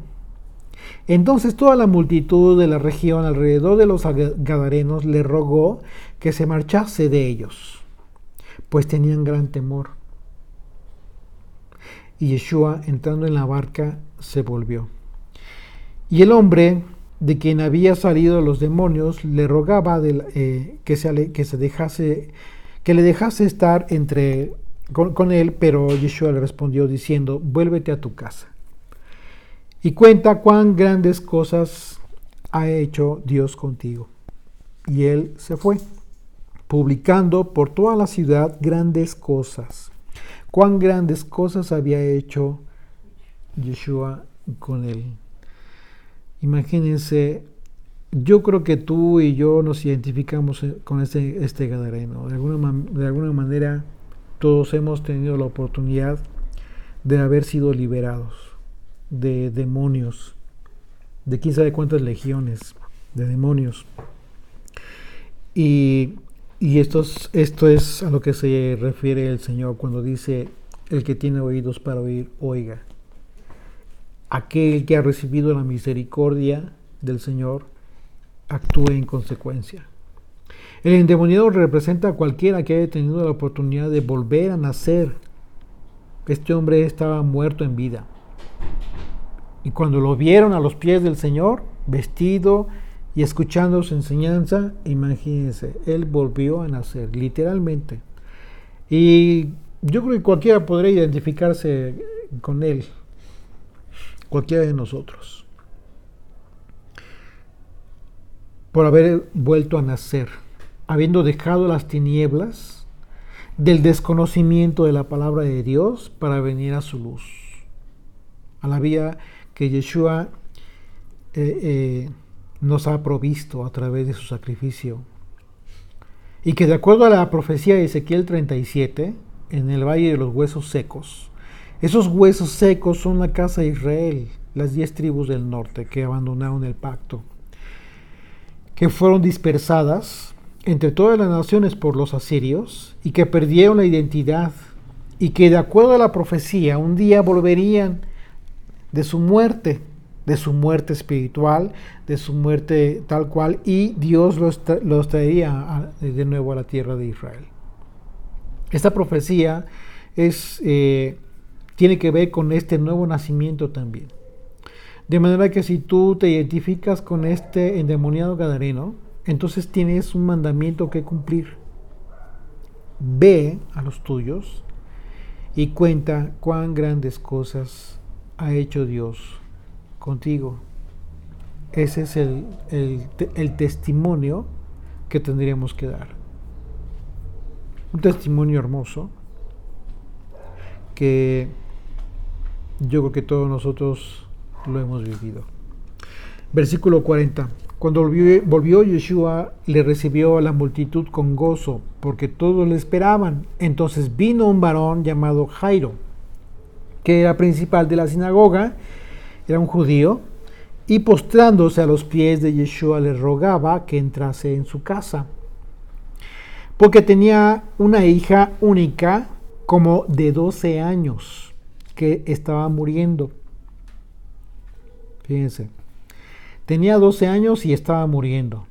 Entonces toda la multitud de la región alrededor de los gadarenos le rogó que se marchase de ellos, pues tenían gran temor. Y Yeshua, entrando en la barca, se volvió. Y el hombre de quien había salido los demonios le rogaba que le dejase estar con él, pero Yeshua le respondió diciendo: vuélvete a tu casa y cuenta cuán grandes cosas ha hecho Dios contigo. Y él se fue, publicando por toda la ciudad grandes cosas. Cuán grandes cosas había hecho Yeshua con él. Imagínense, yo creo que tú y yo nos identificamos con este gadareno. De alguna manera, todos hemos tenido la oportunidad de haber sido liberados de demonios, de quién sabe cuántas legiones de demonios. Y esto es a lo que se refiere el Señor cuando dice: el que tiene oídos para oír, oiga. Aquel que ha recibido la misericordia del Señor, actúe en consecuencia. El endemoniado representa a cualquiera que haya tenido la oportunidad de volver a nacer. Este hombre estaba muerto en vida. Y cuando lo vieron a los pies del Señor, vestido y escuchando su enseñanza, imagínense, él volvió a nacer, literalmente. Y yo creo que cualquiera podría identificarse con él, cualquiera de nosotros, por haber vuelto a nacer, habiendo dejado las tinieblas del desconocimiento de la palabra de Dios para venir a su luz, a la vida que Yeshua nos ha provisto a través de su sacrificio. Y que de acuerdo a la profecía de Ezequiel 37, en el valle de los huesos secos, esos huesos secos son la casa de Israel, las 10 tribus del norte que abandonaron el pacto, que fueron dispersadas entre todas las naciones por los asirios y que perdieron la identidad, y que de acuerdo a la profecía un día volverían de su muerte espiritual, de su muerte tal cual, y Dios los traería de nuevo a la tierra de Israel. Esta profecía tiene que ver con este nuevo nacimiento también. De manera que si tú te identificas con este endemoniado gadareno, entonces tienes un mandamiento que cumplir. Ve a los tuyos y cuenta cuán grandes cosas ha hecho Dios contigo. Ese es el testimonio que tendríamos que dar. Un testimonio hermoso que yo creo que todos nosotros lo hemos vivido. Versículo 40. Cuando volvió Yeshua, le recibió a la multitud con gozo, porque todos le esperaban. Entonces vino un varón llamado Jairo, que era principal de la sinagoga, era un judío, y postrándose a los pies de Yeshua le rogaba que entrase en su casa, porque tenía una hija única como de 12 años que estaba muriendo. Fíjense, tenía 12 años y estaba muriendo.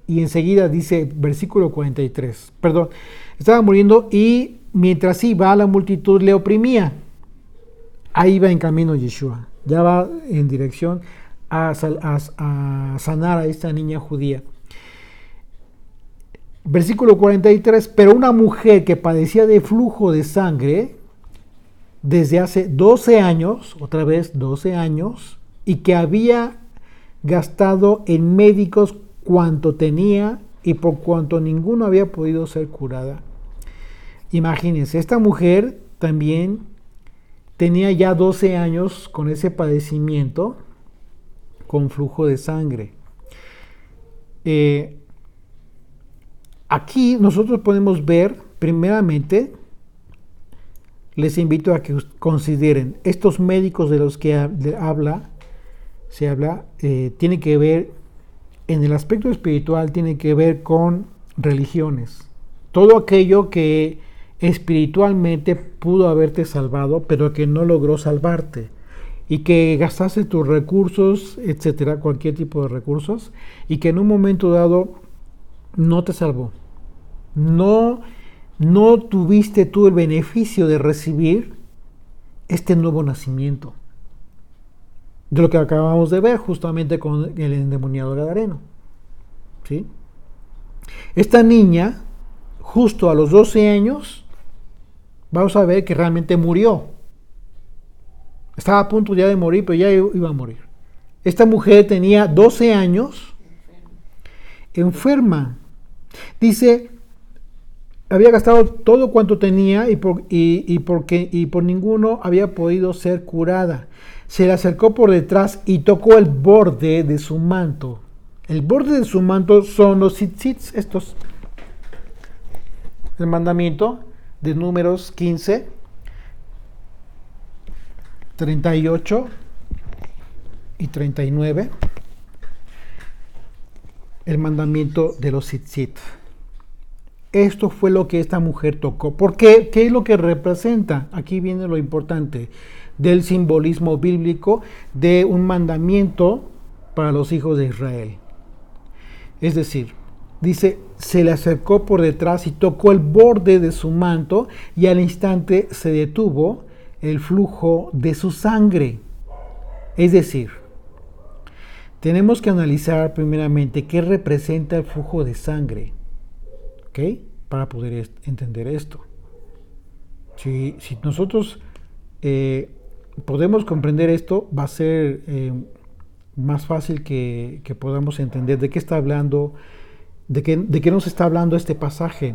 Y enseguida dice, versículo 43, Estaba muriendo y mientras iba, la multitud le oprimía. Ahí va en camino Yeshua. Ya va en dirección a sanar a esta niña judía. Versículo 43, pero una mujer que padecía de flujo de sangre desde hace 12 años, otra vez 12 años, y que había gastado en médicos cuanto tenía y por cuanto ninguno había podido ser curada. Imagínense, esta mujer también tenía ya 12 años con ese padecimiento, con flujo de sangre. Aquí nosotros podemos ver, primeramente, les invito a que consideren, estos médicos de los que se habla, tiene que ver, en el aspecto espiritual, tiene que ver con religiones. Todo aquello que espiritualmente pudo haberte salvado, pero que no logró salvarte. Y que gastaste tus recursos, etcétera, cualquier tipo de recursos, y que en un momento dado no te salvó. No tuviste tú el beneficio de recibir este nuevo nacimiento. De lo que acabamos de ver justamente con el endemoniado gadareno. ¿Sí? Esta niña, justo a los 12 años, vamos a ver que realmente murió. Estaba a punto ya de morir, pero ya iba a morir. Esta mujer tenía 12 años, enferma. Dice, había gastado todo cuanto tenía y por ninguno había podido ser curada. Se le acercó por detrás y tocó el borde de su manto. El borde de su manto son los tzitzits, estos. El mandamiento de Números 15, 38 y 39. El mandamiento de los tzitzit. Esto fue lo que esta mujer tocó. ¿Por qué? ¿Qué es lo que representa? Aquí viene lo importante del simbolismo bíblico de un mandamiento para los hijos de Israel. Es decir, dice, se le acercó por detrás y tocó el borde de su manto y al instante se detuvo el flujo de su sangre. Es decir, tenemos que analizar primeramente qué representa el flujo de sangre. ¿Ok? Para poder entender esto. Si nosotros podemos comprender esto, va a ser más fácil que podamos entender de qué está hablando, de qué nos está hablando este pasaje.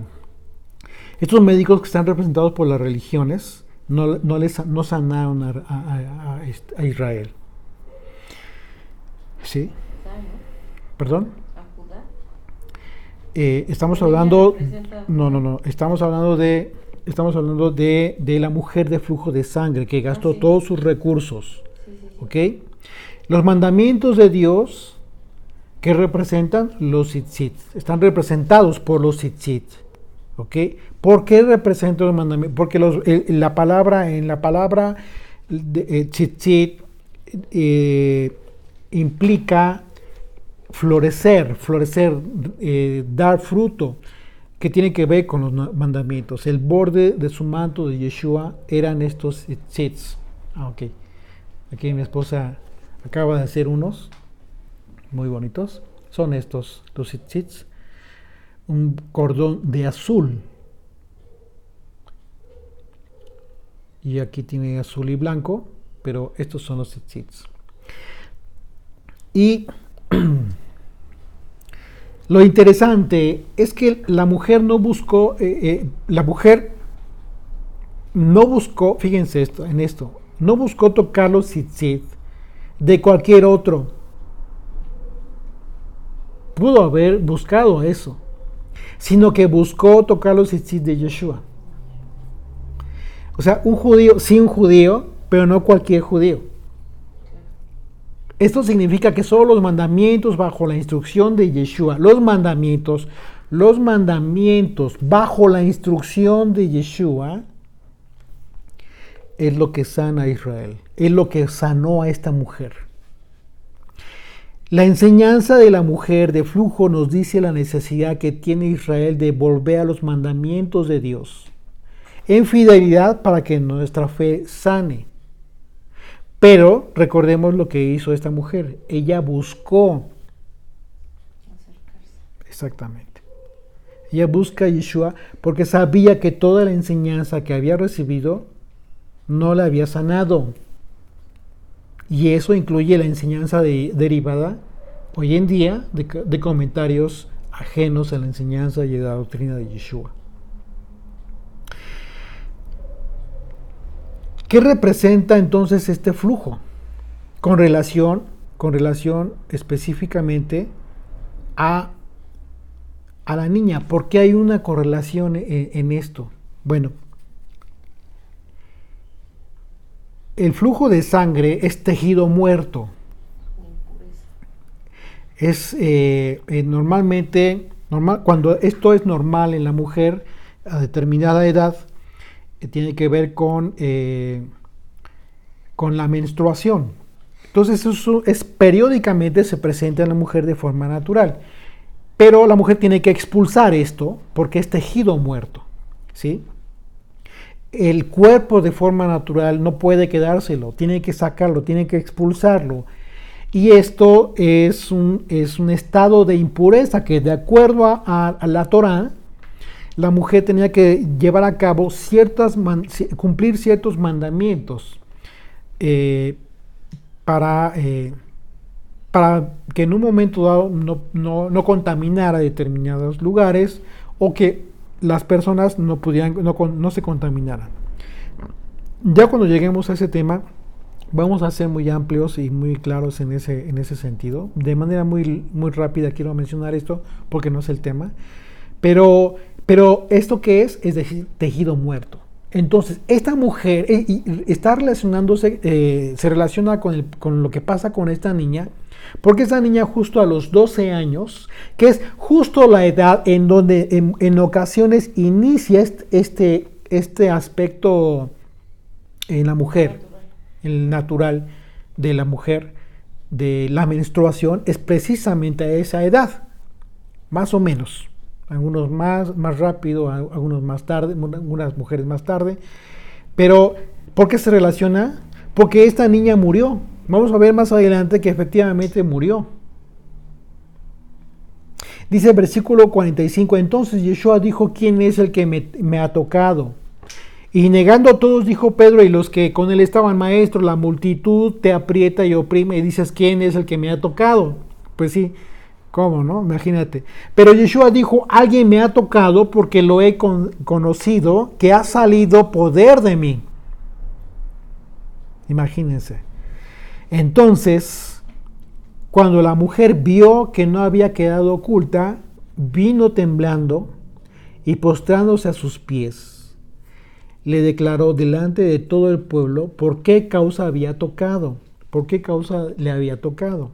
Estos médicos que están representados por las religiones no sanaron a Israel. ¿Sí? ¿Perdón? Estamos hablando estamos hablando de la mujer de flujo de sangre que gastó todos sus recursos. ¿Ok? Los mandamientos de Dios que representan los tzitzit, están representados por los tzitzit. ¿Ok? ¿Por qué representan los mandamientos? Porque en la palabra tzitzit implica florecer, dar fruto, que tiene que ver con los mandamientos. El borde de su manto de Yeshua eran estos tzitzits. Ok. Aquí mi esposa acaba de hacer unos muy bonitos. Son estos, los tzitzits. Un cordón de azul. Y aquí tiene azul y blanco, pero estos son los tzitzits. Y lo interesante es que la mujer no buscó, fíjense no buscó tocar los tzitzit de cualquier otro. Pudo haber buscado eso, sino que buscó tocar los tzitzit de Yeshua. O sea, un judío, pero no cualquier judío. Esto significa que solo los mandamientos bajo la instrucción de Yeshua, los mandamientos bajo la instrucción de Yeshua es lo que sana a Israel, es lo que sanó a esta mujer. La enseñanza de la mujer de flujo nos dice la necesidad que tiene Israel de volver a los mandamientos de Dios en fidelidad para que nuestra fe sane. Pero recordemos lo que hizo esta mujer. Ella buscó. Exactamente. Ella busca a Yeshua porque sabía que toda la enseñanza que había recibido no la había sanado. Y eso incluye la enseñanza derivada hoy en día de comentarios ajenos a la enseñanza y a la doctrina de Yeshua. ¿Qué representa entonces este flujo? Con relación específicamente a la niña. ¿Por qué hay una correlación en esto? Bueno, el flujo de sangre es tejido muerto. Es cuando esto es normal en la mujer a determinada edad, tiene que ver con la menstruación. Entonces eso periódicamente se presenta en la mujer de forma natural. Pero la mujer tiene que expulsar esto porque es tejido muerto, ¿sí? El cuerpo de forma natural no puede quedárselo, tiene que sacarlo, tiene que expulsarlo. Y esto es un estado de impureza que, de acuerdo a la Torá, la mujer tenía que llevar a cabo cumplir ciertos mandamientos para que en un momento dado no contaminara determinados lugares o que las personas no se contaminaran. Ya cuando lleguemos a ese tema, vamos a ser muy amplios y muy claros en ese sentido. De manera muy, muy rápida quiero mencionar esto porque no es el tema. Pero ¿esto qué es? Es decir, tejido muerto. Entonces, esta mujer está relacionándose, se relaciona con lo que pasa con esta niña, porque esta niña justo a los 12 años, que es justo la edad en donde en ocasiones inicia este aspecto en la mujer, el natural de la mujer, de la menstruación, es precisamente a esa edad, más o menos. Algunos más rápido, algunos más tarde, algunas mujeres más tarde. Pero, ¿por qué se relaciona? Porque esta niña murió. Vamos a ver más adelante que efectivamente murió. Dice el versículo 45, entonces Yeshua dijo, ¿quién es el que me ha tocado? Y negando a todos, dijo Pedro y los que con él estaban, maestro, la multitud te aprieta y oprime y dices, ¿quién es el que me ha tocado? Pues sí. ¿Cómo, no? Imagínate. Pero Yeshua dijo, alguien me ha tocado porque lo he conocido, que ha salido poder de mí. Imagínense. Entonces, cuando la mujer vio que no había quedado oculta, vino temblando y postrándose a sus pies, le declaró delante de todo el pueblo por qué causa había tocado, por qué causa le había tocado.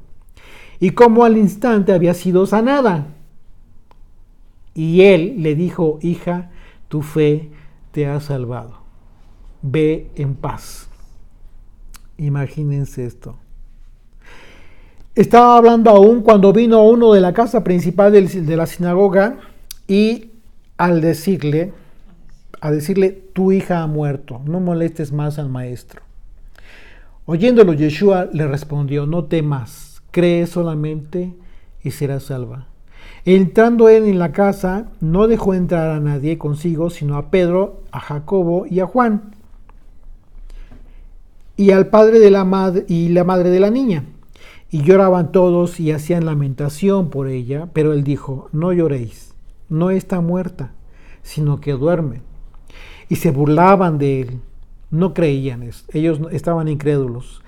Y cómo al instante había sido sanada. Y él le dijo, hija, tu fe te ha salvado. Ve en paz. Imagínense esto. Estaba hablando aún cuando vino uno de la casa principal de la sinagoga y al decirle, tu hija ha muerto, no molestes más al maestro. Oyéndolo, Yeshua le respondió, no temas. Cree solamente y será salva. Entrando él en la casa, no dejó entrar a nadie consigo, sino a Pedro, a Jacobo y a Juan, y al padre de la madre y la madre de la niña. Y lloraban todos y hacían lamentación por ella, pero él dijo, no lloréis, no está muerta, sino que duerme. Y se burlaban de él, no creían eso, ellos estaban incrédulos,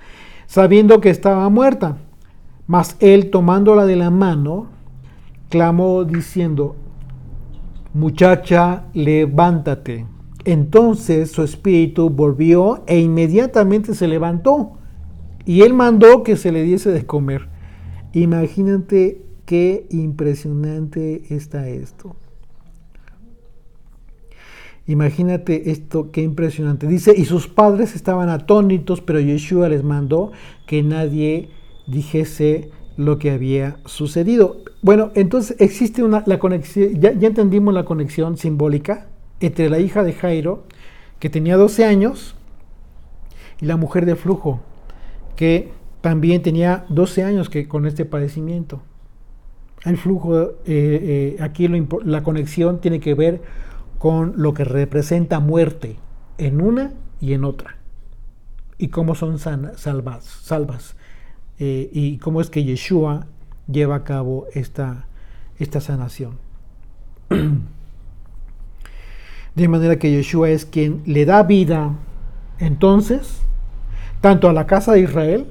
sabiendo que estaba muerta. Mas él, tomándola de la mano, clamó diciendo, muchacha, levántate. Entonces su espíritu volvió e inmediatamente se levantó. Y él mandó que se le diese de comer. Imagínate qué impresionante está esto. Imagínate esto, qué impresionante. Dice, y sus padres estaban atónitos, pero Yeshua les mandó que nadie dijese lo que había sucedido. Bueno, entonces existe la conexión, ya entendimos la conexión simbólica entre la hija de Jairo, que tenía 12 años, y la mujer de flujo, que también tenía 12 años con este padecimiento. El flujo, aquí la conexión tiene que ver con lo que representa muerte en una y en otra, y cómo son salvas, y cómo es que Yeshua lleva a cabo esta sanación. De manera que Yeshua es quien le da vida, entonces, tanto a la casa de Israel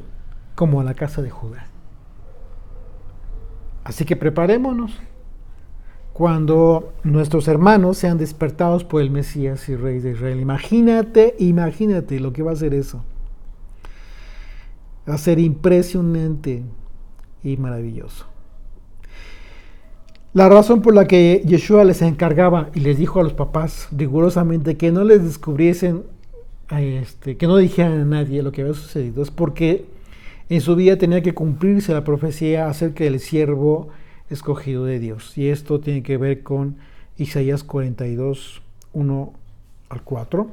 como a la casa de Judá. Así que preparémonos cuando nuestros hermanos sean despertados por el Mesías y Rey de Israel. Imagínate lo que va a ser eso. Va a ser impresionante y maravilloso. La razón por la que Yeshua les encargaba y les dijo a los papás rigurosamente que no les descubriesen, que no dijeran a nadie lo que había sucedido, es porque en su vida tenía que cumplirse la profecía acerca del siervo escogido de Dios. Y esto tiene que ver con Isaías 42, 1 al 4.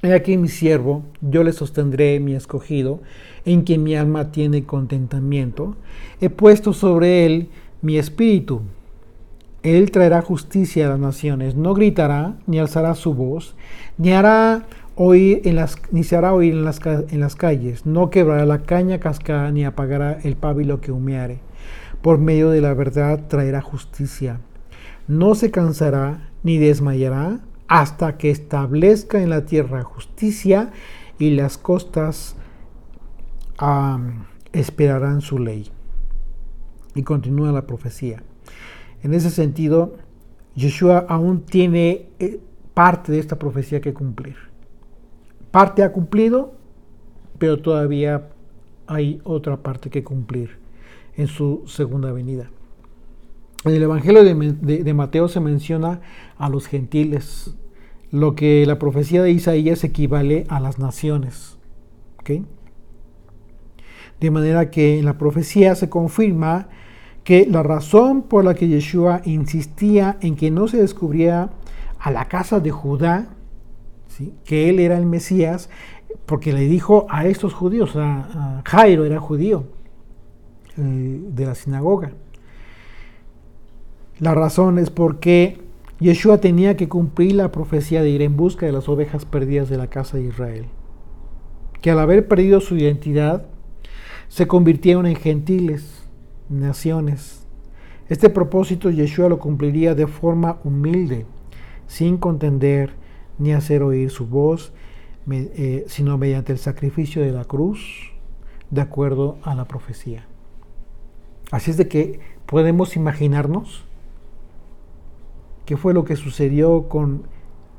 He aquí mi siervo, yo le sostendré mi escogido, en quien mi alma tiene contentamiento. He puesto sobre él mi espíritu. Él traerá justicia a las naciones. No gritará, ni alzará su voz, ni se hará oír en las calles. No quebrará la caña cascada, ni apagará el pábilo que humeare. Por medio de la verdad traerá justicia. No se cansará, ni desmayará, hasta que establezca en la tierra justicia, y las costas esperarán su ley. Y continúa la profecía. En ese sentido, Yeshua aún tiene parte de esta profecía que cumplir. Parte ha cumplido, pero todavía hay otra parte que cumplir en su segunda venida. En el Evangelio de Mateo se menciona a los gentiles, lo que la profecía de Isaías equivale a las naciones. ¿Okay? De manera que en la profecía se confirma que la razón por la que Yeshua insistía en que no se descubriera a la casa de Judá, ¿sí?, que él era el Mesías, porque le dijo a estos judíos, a Jairo era judío, de la sinagoga. La razón es porque Yeshua tenía que cumplir la profecía de ir en busca de las ovejas perdidas de la casa de Israel, que al haber perdido su identidad se convirtieron en gentiles, naciones. Este propósito Yeshua lo cumpliría de forma humilde, sin contender ni hacer oír su voz, sino mediante el sacrificio de la cruz, de acuerdo a la profecía. Así es de que podemos imaginarnos qué fue lo que sucedió con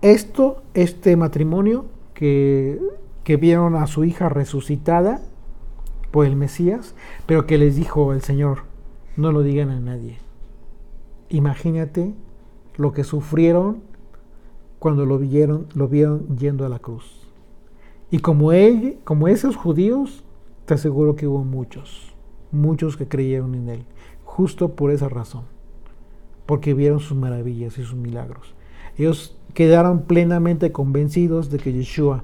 este matrimonio que vieron a su hija resucitada por el Mesías, pero que les dijo el Señor, no lo digan a nadie. Imagínate lo que sufrieron cuando lo vieron yendo a la cruz. Y como esos judíos, te aseguro que hubo muchos que creyeron en él, justo por esa razón, porque vieron sus maravillas y sus milagros. Ellos quedaron plenamente convencidos de que Yeshua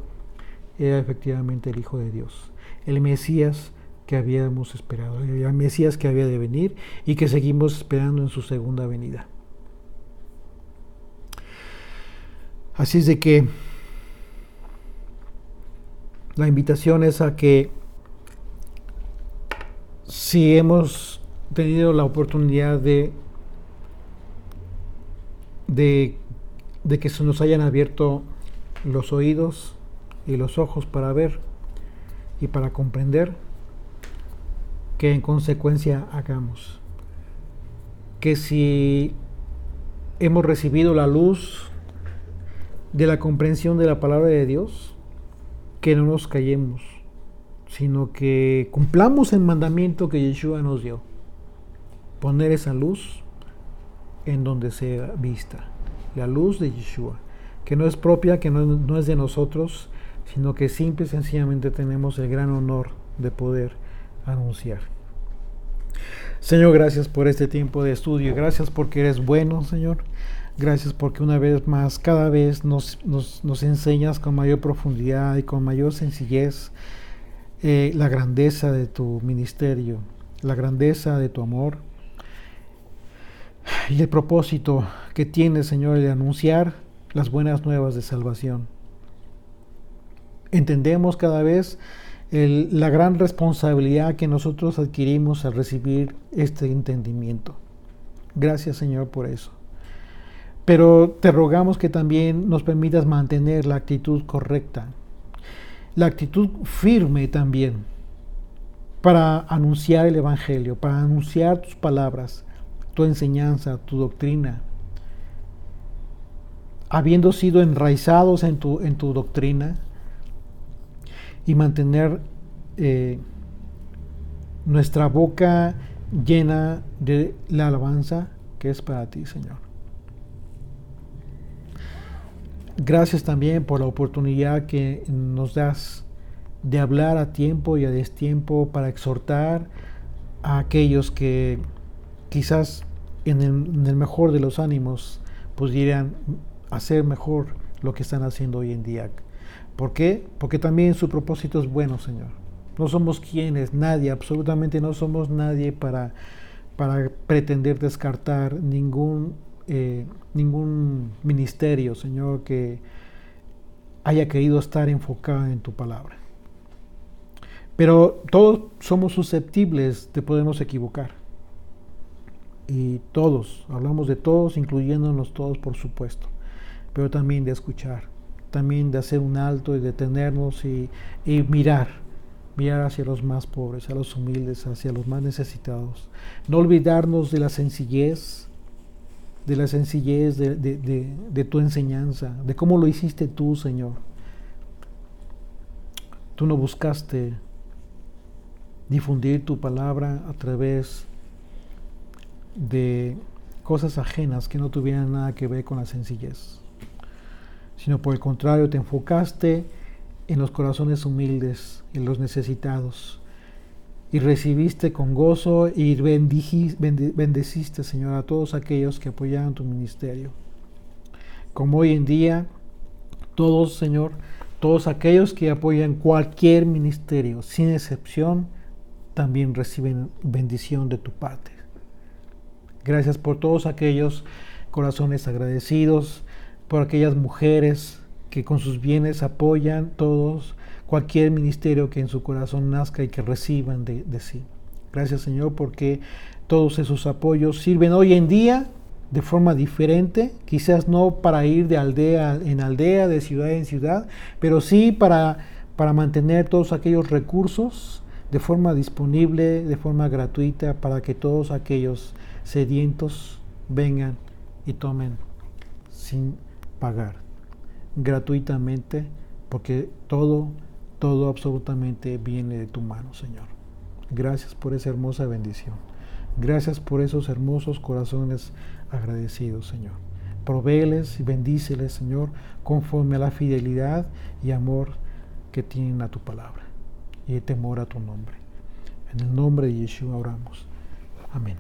era efectivamente el Hijo de Dios, el Mesías que habíamos esperado, el Mesías que había de venir y que seguimos esperando en su segunda venida. Así es de que la invitación es a que, si hemos tenido la oportunidad de que se nos hayan abierto los oídos y los ojos para ver y para comprender, que en consecuencia hagamos. Que si hemos recibido la luz de la comprensión de la palabra de Dios, que no nos callemos, sino que cumplamos el mandamiento que Yeshua nos dio: poner esa luz en donde sea vista, la luz de Yeshua, que no es propia, que no es de nosotros, sino que simple y sencillamente tenemos el gran honor de poder anunciar. Señor, gracias por este tiempo de estudio. Gracias porque eres bueno, Señor. Gracias porque una vez más, cada vez nos enseñas con mayor profundidad y con mayor sencillez la grandeza de tu ministerio, la grandeza de tu amor y el propósito que tienes, Señor, de anunciar las buenas nuevas de salvación. Entendemos cada vez la gran responsabilidad que nosotros adquirimos al recibir este entendimiento. Gracias, Señor, por eso. Pero te rogamos que también nos permitas mantener la actitud correcta, la actitud firme también, para anunciar el Evangelio, para anunciar tus palabras, tu enseñanza, tu doctrina. Habiendo sido enraizados en tu doctrina, y mantener nuestra boca llena de la alabanza que es para ti, Señor. Gracias también por la oportunidad que nos das de hablar a tiempo y a destiempo para exhortar a aquellos que quizás en el mejor de los ánimos pudieran hacer mejor lo que están haciendo hoy en día. ¿Por qué? Porque también su propósito es bueno, Señor. No somos quienes, nadie, absolutamente no somos nadie para pretender descartar ningún ministerio, Señor, que haya querido estar enfocado en tu palabra. Pero todos somos susceptibles de podernos equivocar. Y todos, hablamos de todos, incluyéndonos todos, por supuesto, pero también de escuchar. También de hacer un alto y detenernos y mirar hacia los más pobres, a los humildes, hacia los más necesitados. No olvidarnos de la sencillez de tu enseñanza, de cómo lo hiciste tú, Señor. Tú no buscaste difundir tu palabra a través de cosas ajenas que no tuvieran nada que ver con la sencillez, sino por el contrario te enfocaste en los corazones humildes, en los necesitados, y recibiste con gozo y bendeciste, Señor, a todos aquellos que apoyaban tu ministerio. Como hoy en día, todos, Señor, todos aquellos que apoyan cualquier ministerio, sin excepción, también reciben bendición de tu parte. Gracias por todos aquellos corazones agradecidos, por aquellas mujeres que con sus bienes apoyan todos, cualquier ministerio que en su corazón nazca y que reciban de sí. Gracias, Señor, porque todos esos apoyos sirven hoy en día de forma diferente, quizás no para ir de aldea en aldea, de ciudad en ciudad, pero sí para mantener todos aquellos recursos de forma disponible, de forma gratuita, para que todos aquellos sedientos vengan y tomen sin pagar, gratuitamente, porque todo absolutamente viene de tu mano, Señor. Gracias por esa hermosa bendición. Gracias por esos hermosos corazones agradecidos, Señor. Provéeles y bendíceles, Señor, conforme a la fidelidad y amor que tienen a tu palabra y temor a tu nombre. En el nombre de Yeshua oramos. Amén.